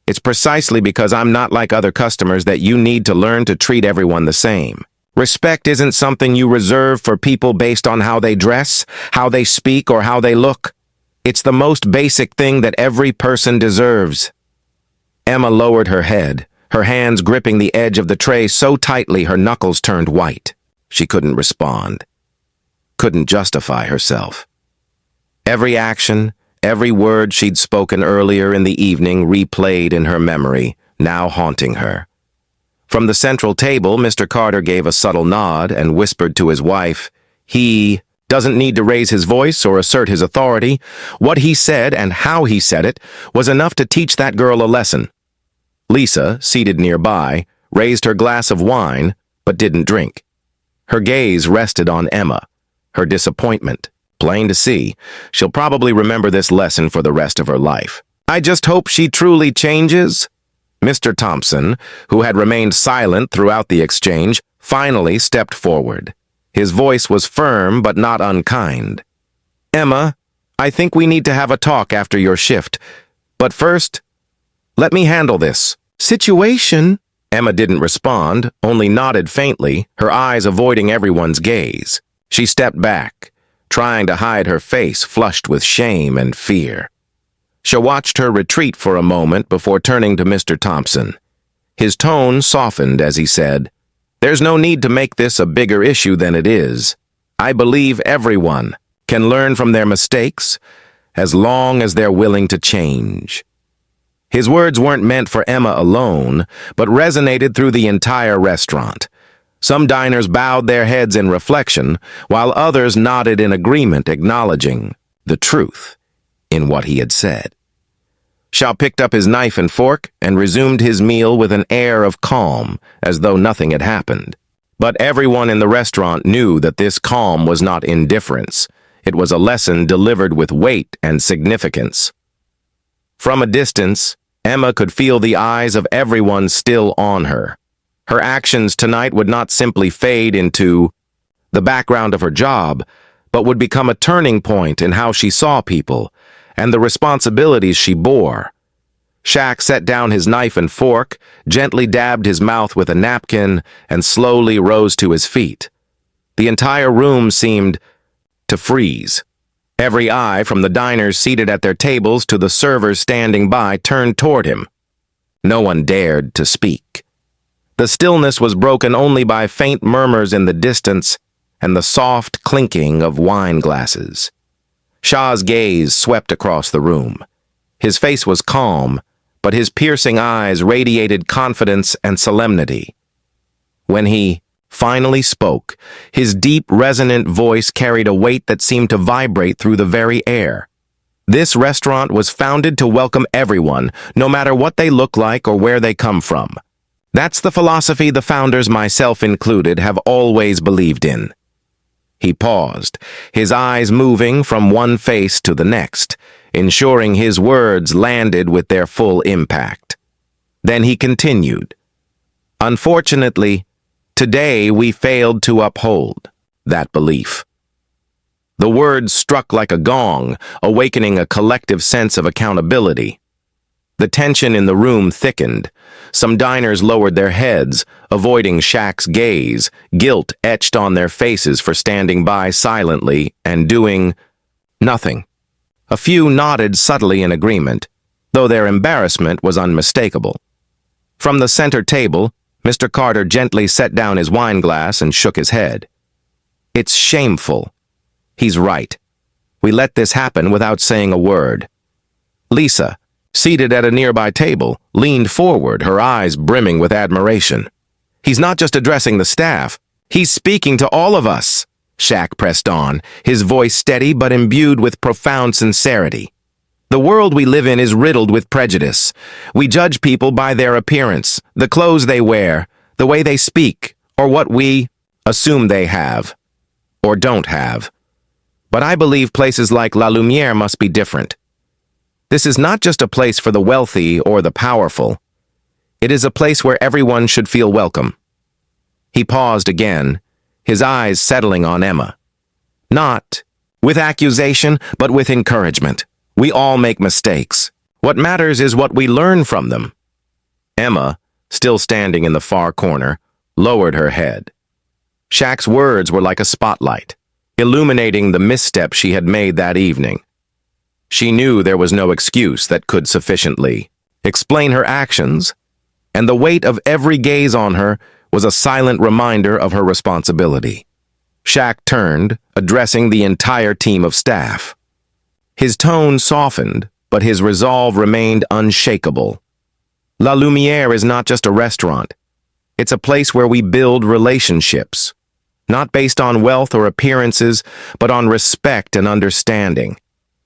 "It's precisely because I'm not like other customers that you need to learn to treat everyone the same. Respect isn't something you reserve for people based on how they dress, how they speak, or how they look. It's the most basic thing that every person deserves." Emma lowered her head, her hands gripping the edge of the tray so tightly her knuckles turned white. She couldn't respond, couldn't justify herself. Every action, every word she'd spoken earlier in the evening replayed in her memory, now haunting her. From the central table, Mr. Carter gave a subtle nod and whispered to his wife, "He doesn't need to raise his voice or assert his authority. What he said and how he said it was enough to teach that girl a lesson." Lisa, seated nearby, raised her glass of wine, but didn't drink. Her gaze rested on Emma, her disappointment. Plain to see, she'll probably remember this lesson for the rest of her life. "I just hope she truly changes," Mr. Thompson, who had remained silent throughout the exchange, finally stepped forward. His voice was firm but not unkind. "Emma, I think we need to have a talk after your shift. But first, let me handle this situation." Emma didn't respond, only nodded faintly, her eyes avoiding everyone's gaze. She stepped back, trying to hide her face flushed with shame and fear. She watched her retreat for a moment before turning to Mr. Thompson. His tone softened as he said, "There's no need to make this a bigger issue than it is. I believe everyone can learn from their mistakes as long as they're willing to change." His words weren't meant for Emma alone, but resonated through the entire restaurant. Some diners bowed their heads in reflection, while others nodded in agreement, acknowledging the truth in what he had said. Shaq picked up his knife and fork and resumed his meal with an air of calm, as though nothing had happened. But everyone in the restaurant knew that this calm was not indifference. It was a lesson delivered with weight and significance. From a distance, Emma could feel the eyes of everyone still on her. Her actions tonight would not simply fade into the background of her job, but would become a turning point in how she saw people and the responsibilities she bore. Shaq set down his knife and fork, gently dabbed his mouth with a napkin, and slowly rose to his feet. The entire room seemed to freeze. Every eye, from the diners seated at their tables to the servers standing by, turned toward him. No one dared to speak. The stillness was broken only by faint murmurs in the distance and the soft clinking of wine glasses. Shaw's gaze swept across the room. His face was calm, but his piercing eyes radiated confidence and solemnity. When he finally spoke, his deep, resonant voice carried a weight that seemed to vibrate through the very air. This restaurant was founded to welcome everyone, no matter what they look like or where they come from. That's the philosophy the founders, myself included, have always believed in. He paused, his eyes moving from one face to the next, ensuring his words landed with their full impact. Then he continued, "Unfortunately, today we failed to uphold that belief." The words struck like a gong, awakening a collective sense of accountability. The tension in the room thickened. Some diners lowered their heads, avoiding Shaq's gaze, guilt etched on their faces for standing by silently and doing nothing. A few nodded subtly in agreement, though their embarrassment was unmistakable. From the center table, Mr. Carter gently set down his wine glass and shook his head. "It's shameful. He's right. We let this happen without saying a word." Lisa, seated at a nearby table, leaned forward, her eyes brimming with admiration. "He's not just addressing the staff. He's speaking to all of us," Shaq pressed on, his voice steady but imbued with profound sincerity. "The world we live in is riddled with prejudice. We judge people by their appearance, the clothes they wear, the way they speak, or what we assume they have, or don't have. But I believe places like La Lumiere must be different. This is not just a place for the wealthy or the powerful. It is a place where everyone should feel welcome." He paused again, his eyes settling on Emma. "Not with accusation, but with encouragement. We all make mistakes. What matters is what we learn from them." Emma, still standing in the far corner, lowered her head. Shaq's words were like a spotlight, illuminating the misstep she had made that evening. She knew there was no excuse that could sufficiently explain her actions, and the weight of every gaze on her was a silent reminder of her responsibility. Shaq turned, addressing the entire team of staff. His tone softened, but his resolve remained unshakable. La Lumiere is not just a restaurant. It's a place where we build relationships, not based on wealth or appearances, but on respect and understanding.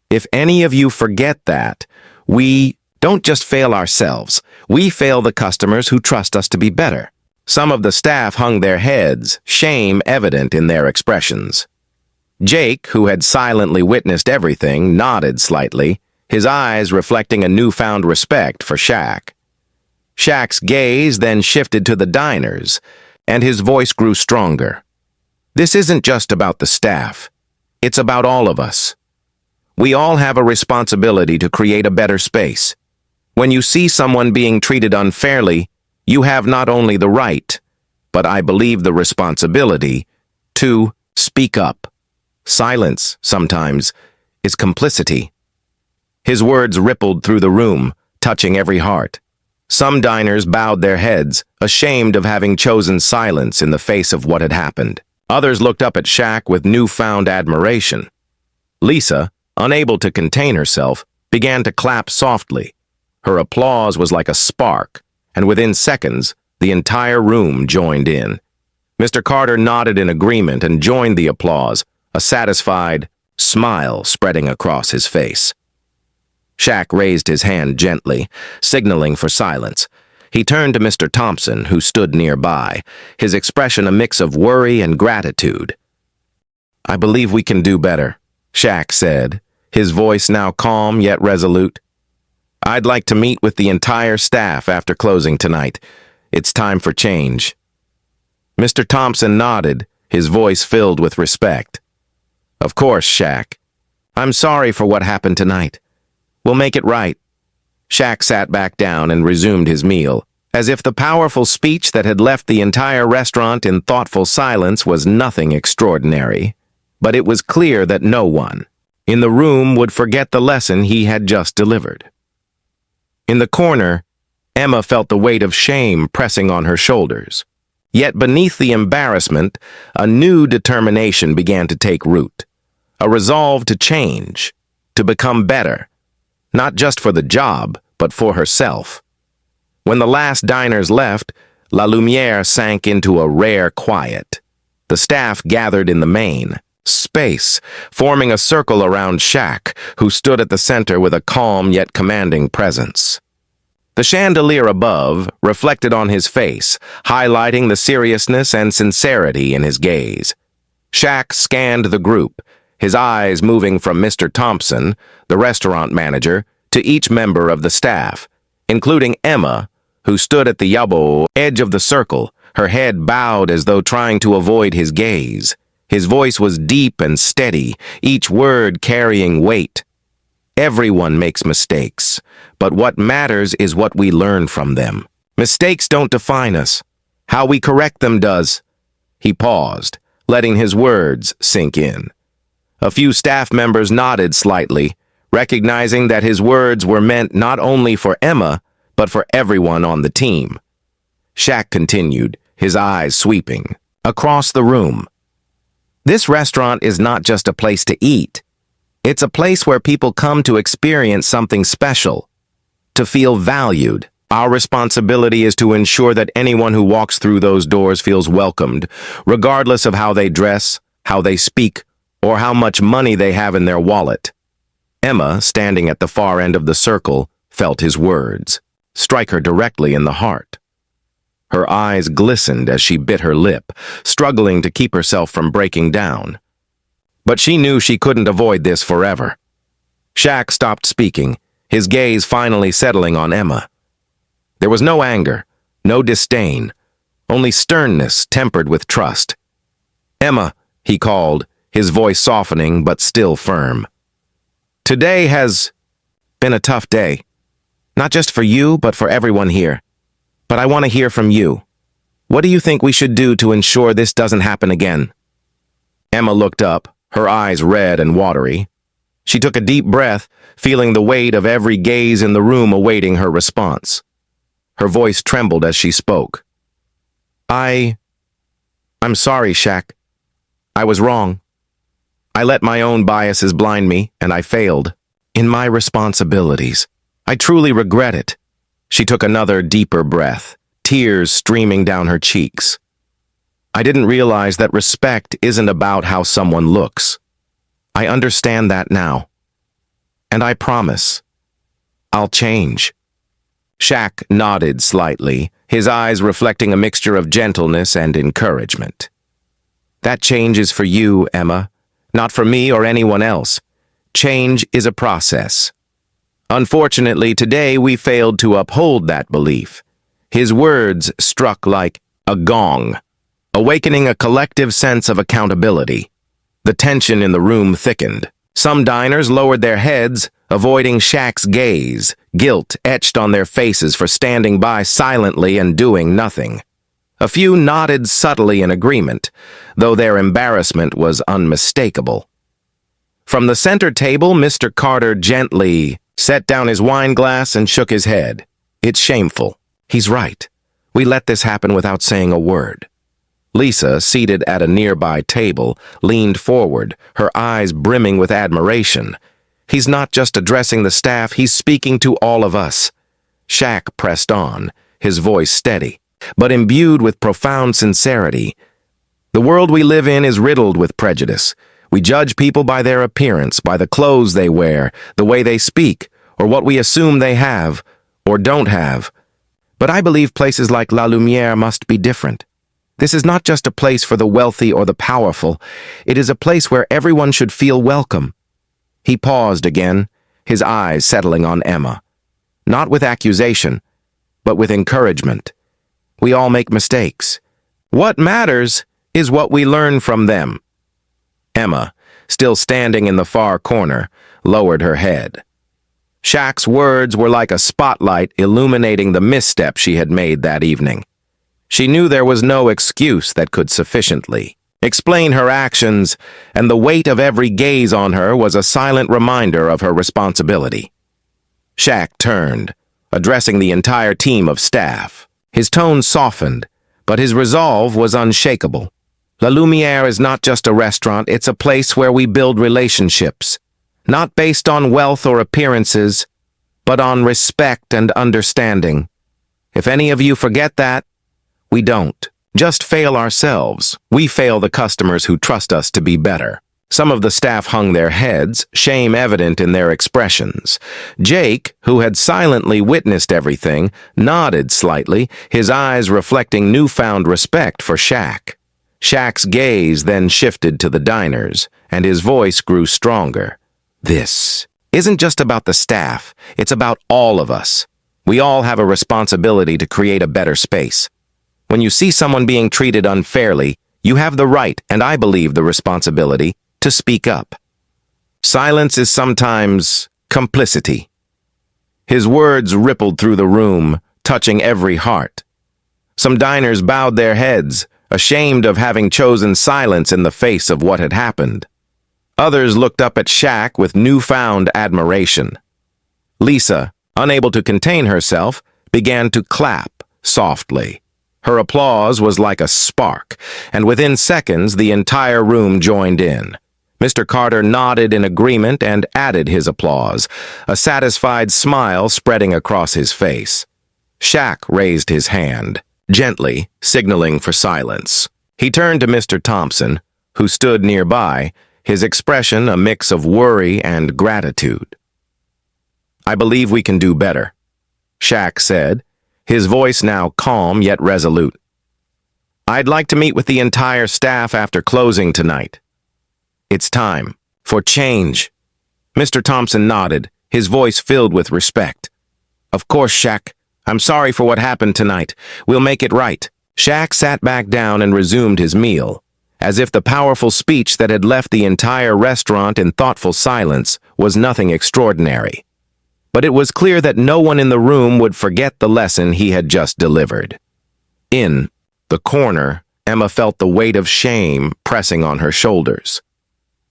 If any of you forget that, we don't just fail ourselves, we fail the customers who trust us to be better. Some of the staff hung their heads, shame evident in their expressions. Jake, who had silently witnessed everything, nodded slightly, his eyes reflecting a newfound respect for Shaq. Shaq's gaze then shifted to the diners, and his voice grew stronger. This isn't just about the staff. It's about all of us. We all have a responsibility to create a better space. When you see someone being treated unfairly, you have not only the right, but I believe the responsibility, to speak up. Silence, sometimes, is complicity. His words rippled through the room, touching every heart. Some diners bowed their heads, ashamed of having chosen silence in the face of what had happened. Others looked up at Shaq with newfound admiration. Lisa, unable to contain herself, began to clap softly. Her applause was like a spark, and within seconds, the entire room joined in. Mr. Carter nodded in agreement and joined the applause, a satisfied smile spreading across his face. Shaq raised his hand gently, signaling for silence. He turned to Mr. Thompson, who stood nearby, his expression a mix of worry and gratitude. "I believe we can do better," Shaq said, his voice now calm yet resolute. "I'd like to meet with the entire staff after closing tonight. It's time for change." Mr. Thompson nodded, his voice filled with respect. "Of course, Shaq. I'm sorry for what happened tonight. We'll make it right." Shaq sat back down and resumed his meal, as if the powerful speech that had left the entire restaurant in thoughtful silence was nothing extraordinary. But it was clear that no one in the room would forget the lesson he had just delivered. In the corner, Emma felt the weight of shame pressing on her shoulders. Yet beneath the embarrassment, a new determination began to take root. A resolve to change, to become better. Not just for the job, but for herself. When the last diners left, La Lumiere sank into a rare quiet. The staff gathered in the main space, forming a circle around Shaq, who stood at the center with a calm yet commanding presence. The chandelier above reflected on his face, highlighting the seriousness and sincerity in his gaze. Shaq scanned the group, his eyes moving from Mr. Thompson, the restaurant manager, to each member of the staff, including Emma, who stood at the edge of the circle, her head bowed as though trying to avoid his gaze. His voice was deep and steady, each word carrying weight. "Everyone makes mistakes, but what matters is what we learn from them. Mistakes don't define us. How we correct them does." He paused, letting his words sink in. A few staff members nodded slightly, recognizing that his words were meant not only for Emma, but for everyone on the team. Shaq continued, his eyes sweeping across the room. "This restaurant is not just a place to eat. It's a place where people come to experience something special, to feel valued. Our responsibility is to ensure that anyone who walks through those doors feels welcomed, regardless of how they dress, how they speak, or how much money they have in their wallet." Emma, standing at the far end of the circle, felt his words strike her directly in the heart. Her eyes glistened as she bit her lip, struggling to keep herself from breaking down. But she knew she couldn't avoid this forever. Shaq stopped speaking, his gaze finally settling on Emma. There was no anger, no disdain, only sternness tempered with trust. "Emma," he called, his voice softening but still firm. "Today has been a tough day. Not just for you, but for everyone here. But I want to hear from you. What do you think we should do to ensure this doesn't happen again?" Emma looked up, her eyes red and watery. She took a deep breath, feeling the weight of every gaze in the room awaiting her response. Her voice trembled as she spoke. I'm sorry, Shaq. I was wrong. I let my own biases blind me, and I failed. In my responsibilities. I truly regret it." She took another deeper breath, tears streaming down her cheeks. "I didn't realize that respect isn't about how someone looks. I understand that now. And I promise, I'll change." Shaq nodded slightly, his eyes reflecting a mixture of gentleness and encouragement. "That change is for you, Emma, not for me or anyone else. Change is a process. Unfortunately, today we failed to uphold that belief. His words struck like a gong, awakening a collective sense of accountability. The tension in the room thickened. Some diners lowered their heads, avoiding Shaq's gaze, guilt etched on their faces for standing by silently and doing nothing. A few nodded subtly in agreement, though their embarrassment was unmistakable. From the center table, Mr. Carter gently set down his wine glass and shook his head. It's shameful. He's right. We let this happen without saying a word. Lisa, seated at a nearby table, leaned forward, her eyes brimming with admiration. He's not just addressing the staff, he's speaking to all of us. Shaq pressed on, his voice steady, but imbued with profound sincerity. The world we live in is riddled with prejudice. We judge people by their appearance, by the clothes they wear, the way they speak, or what we assume they have, or don't have. But I believe places like La Lumière must be different. This is not just a place for the wealthy or the powerful. It is a place where everyone should feel welcome. He paused again, his eyes settling on Emma. Not with accusation, but with encouragement. We all make mistakes. What matters is what we learn from them. Emma, still standing in the far corner, lowered her head. Shaq's words were like a spotlight illuminating the misstep she had made that evening. She knew there was no excuse that could sufficiently explain her actions, and the weight of every gaze on her was a silent reminder of her responsibility. Shaq turned, addressing the entire team of staff. His tone softened, but his resolve was unshakable. La Lumière is not just a restaurant, it's a place where we build relationships, not based on wealth or appearances, but on respect and understanding. If any of you forget that, we don't just fail ourselves. We fail the customers who trust us to be better. Some of the staff hung their heads, shame evident in their expressions. Jake, who had silently witnessed everything, nodded slightly, his eyes reflecting newfound respect for Shaq. Shaq's gaze then shifted to the diners, and his voice grew stronger. This isn't just about the staff, it's about all of us. We all have a responsibility to create a better space. When you see someone being treated unfairly, you have the right, and I believe the responsibility, to speak up. Silence is sometimes complicity. His words rippled through the room, touching every heart. Some diners bowed their heads, ashamed of having chosen silence in the face of what had happened. Others looked up at Shaq with newfound admiration. Lisa, unable to contain herself, began to clap softly. Her applause was like a spark, and within seconds the entire room joined in. Mr. Carter nodded in agreement and added his applause, a satisfied smile spreading across his face. Shaq raised his hand, gently signaling for silence. He turned to Mr. Thompson, who stood nearby, his expression a mix of worry and gratitude. "I believe we can do better," Shaq said, his voice now calm yet resolute. "I'd like to meet with the entire staff after closing tonight. It's time for change." Mr. Thompson nodded, his voice filled with respect. "Of course, Shaq. I'm sorry for what happened tonight. We'll make it right." Shaq sat back down and resumed his meal, as if the powerful speech that had left the entire restaurant in thoughtful silence was nothing extraordinary. But it was clear that no one in the room would forget the lesson he had just delivered. In the corner, Emma felt the weight of shame pressing on her shoulders.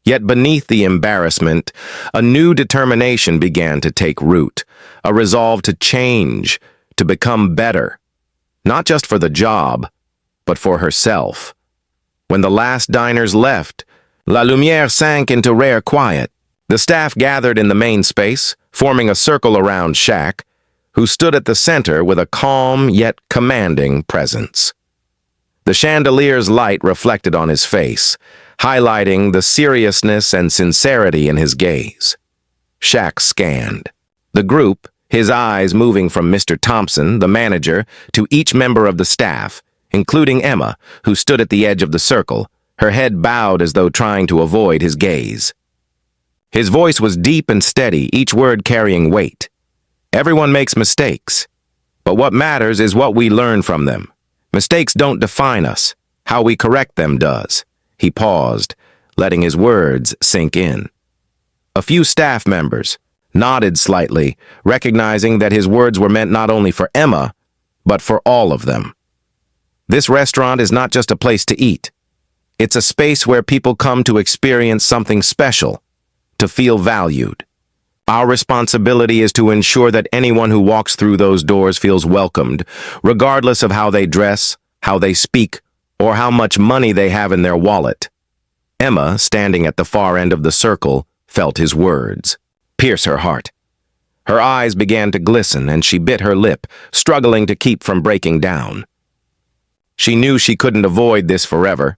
Yet beneath the embarrassment, a new determination began to take root, a resolve to change, to become better, not just for the job, but for herself. When the last diners left, La Lumière sank into rare quiet. The staff gathered in the main space, forming a circle around Shaq, who stood at the center with a calm yet commanding presence. The chandelier's light reflected on his face, highlighting the seriousness and sincerity in his gaze. Shaq scanned the group, his eyes moving from Mr. Thompson, the manager, to each member of the staff, including Emma, who stood at the edge of the circle, her head bowed as though trying to avoid his gaze. His voice was deep and steady, each word carrying weight. "Everyone makes mistakes. But what matters is what we learn from them. Mistakes don't define us. How we correct them does. He paused, letting his words sink in. A few staff members nodded slightly, recognizing that his words were meant not only for Emma, but for all of them. This restaurant is not just a place to eat. It's a space where people come to experience something special, to feel valued. Our responsibility is to ensure that anyone who walks through those doors feels welcomed, regardless of how they dress, how they speak, or how much money they have in their wallet. Emma, standing at the far end of the circle, felt his words pierce her heart. Her eyes began to glisten and she bit her lip, struggling to keep from breaking down. She knew she couldn't avoid this forever.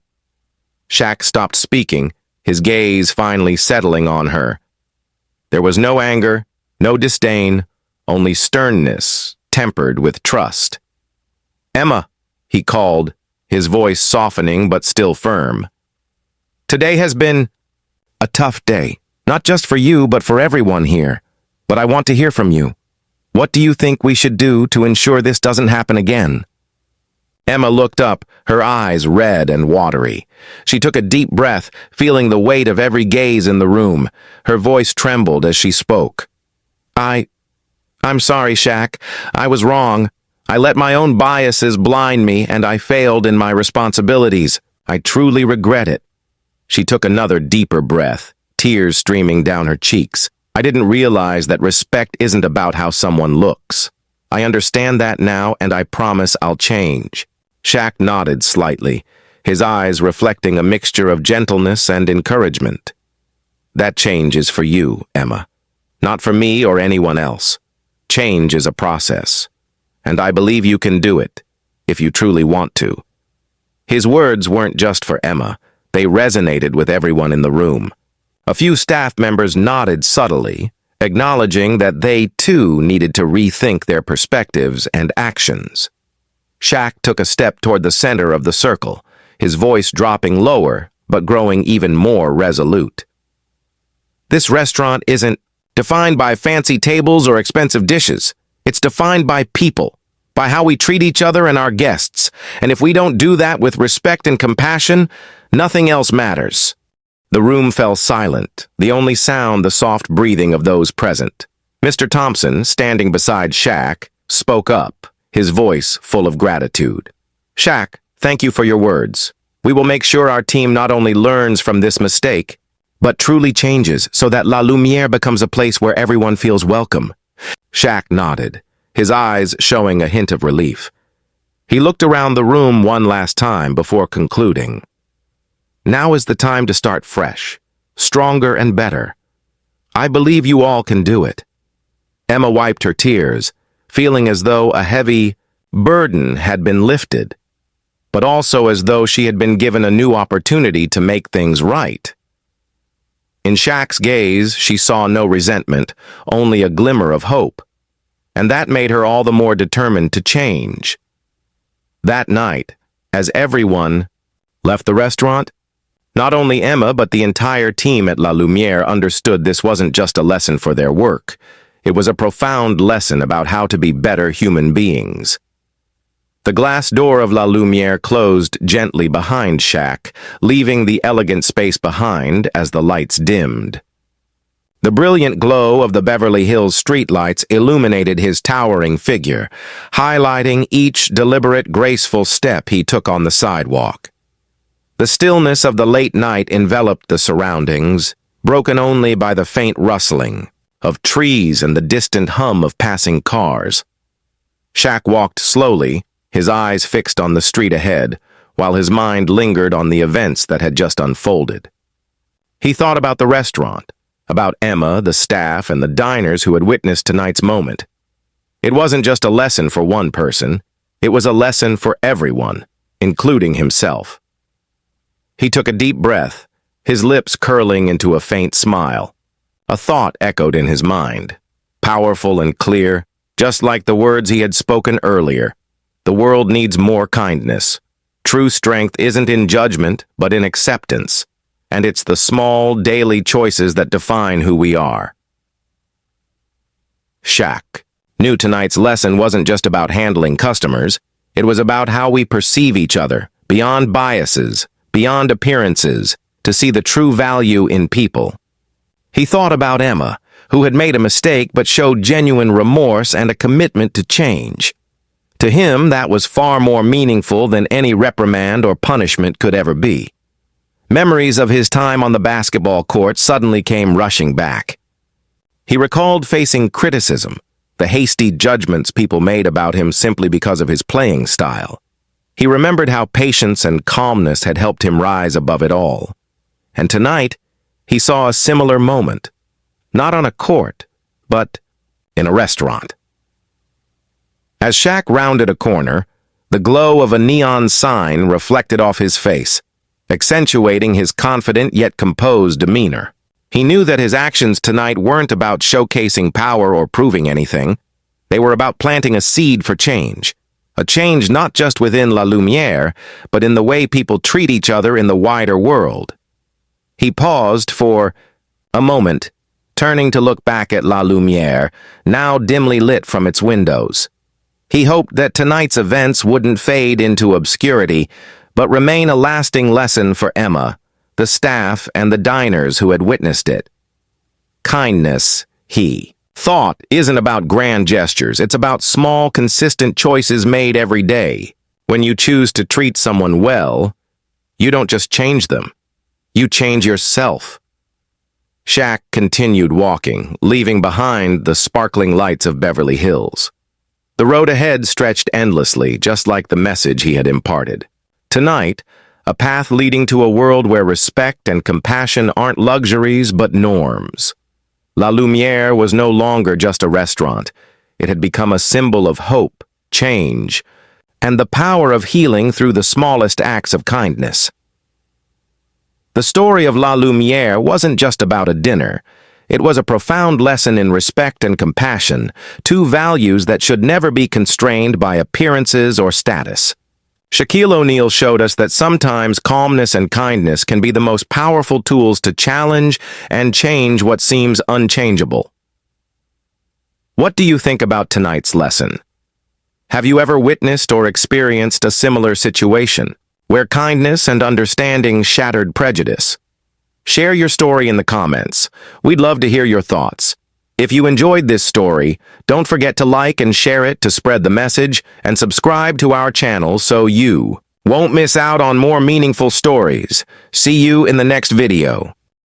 Shaq stopped speaking, his gaze finally settling on her. There was no anger, no disdain, only sternness, tempered with trust. "Emma," he called, his voice softening but still firm. "Today has been a tough day, not just for you but for everyone here. But I want to hear from you. What do you think we should do to ensure this doesn't happen again?" Emma looked up, her eyes red and watery. She took a deep breath, feeling the weight of every gaze in the room. Her voice trembled as she spoke. I'm sorry, Shaq. I was wrong. I let my own biases blind me, and I failed in my responsibilities. I truly regret it." She took another deeper breath, tears streaming down her cheeks. "I didn't realize that respect isn't about how someone looks. I understand that now, and I promise I'll change." Shaq nodded slightly, his eyes reflecting a mixture of gentleness and encouragement. "That change is for you, Emma. Not for me or anyone else. Change is a process, and I believe you can do it, if you truly want to." His words weren't just for Emma. They resonated with everyone in the room. A few staff members nodded subtly, acknowledging that they too needed to rethink their perspectives and actions. Shaq took a step toward the center of the circle, his voice dropping lower but growing even more resolute. "This restaurant isn't defined by fancy tables or expensive dishes. It's defined by people, by how we treat each other and our guests. And if we don't do that with respect and compassion, nothing else matters." The room fell silent, the only sound the soft breathing of those present. Mr. Thompson, standing beside Shaq, spoke up, his voice full of gratitude. "Shaq, thank you for your words. We will make sure our team not only learns from this mistake, but truly changes so that La Lumiere becomes a place where everyone feels welcome." Shaq nodded, his eyes showing a hint of relief. He looked around the room one last time before concluding. "Now is the time to start fresh, stronger and better. I believe you all can do it." Emma wiped her tears, feeling as though a heavy burden had been lifted, but also as though she had been given a new opportunity to make things right. In Shaq's gaze, she saw no resentment, only a glimmer of hope, and that made her all the more determined to change. That night, as everyone left the restaurant, not only Emma but the entire team at La Lumiere understood this wasn't just a lesson for their work. It was a profound lesson about how to be better human beings. The glass door of La Lumiere closed gently behind Shaq, leaving the elegant space behind as the lights dimmed. The brilliant glow of the Beverly Hills streetlights illuminated his towering figure, highlighting each deliberate, graceful step he took on the sidewalk. The stillness of the late night enveloped the surroundings, broken only by the faint rustling of trees and the distant hum of passing cars. Shaq walked slowly, his eyes fixed on the street ahead, while his mind lingered on the events that had just unfolded. He thought about the restaurant, about Emma, the staff, and the diners who had witnessed tonight's moment. It wasn't just a lesson for one person, it was a lesson for everyone, including himself. He took a deep breath, his lips curling into a faint smile. A thought echoed in his mind, powerful and clear, just like the words he had spoken earlier. The world needs more kindness. True strength isn't in judgment, but in acceptance, and it's the small, daily choices that define who we are. Shaq knew tonight's lesson wasn't just about handling customers. It was about how we perceive each other, beyond biases, beyond appearances, to see the true value in people. He thought about Emma, who had made a mistake but showed genuine remorse and a commitment to change. To him, that was far more meaningful than any reprimand or punishment could ever be. Memories of his time on the basketball court suddenly came rushing back. He recalled facing criticism, the hasty judgments people made about him simply because of his playing style. He remembered how patience and calmness had helped him rise above it all. And tonight, he saw a similar moment, not on a court, but in a restaurant. As Shaq rounded a corner, the glow of a neon sign reflected off his face, accentuating his confident yet composed demeanor. He knew that his actions tonight weren't about showcasing power or proving anything. They were about planting a seed for change. A change not just within La Lumière, but in the way people treat each other in the wider world. He paused for a moment, turning to look back at La Lumière, now dimly lit from its windows. He hoped that tonight's events wouldn't fade into obscurity, but remain a lasting lesson for Emma, the staff, and the diners who had witnessed it. Kindness, he thought, isn't about grand gestures. It's about small, consistent choices made every day. When you choose to treat someone well, you don't just change them. You change yourself. Shaq continued walking, leaving behind the sparkling lights of Beverly Hills. The road ahead stretched endlessly, just like the message he had imparted. Tonight, a path leading to a world where respect and compassion aren't luxuries but norms. La Lumière was no longer just a restaurant. It had become a symbol of hope, change, and the power of healing through the smallest acts of kindness. The story of La Lumière wasn't just about a dinner. It was a profound lesson in respect and compassion, two values that should never be constrained by appearances or status. Shaquille O'Neal showed us that sometimes calmness and kindness can be the most powerful tools to challenge and change what seems unchangeable. What do you think about tonight's lesson? Have you ever witnessed or experienced a similar situation, where kindness and understanding shattered prejudice? Share your story in the comments. We'd love to hear your thoughts. If you enjoyed this story, don't forget to like and share it to spread the message, and subscribe to our channel so you won't miss out on more meaningful stories. See you in the next video.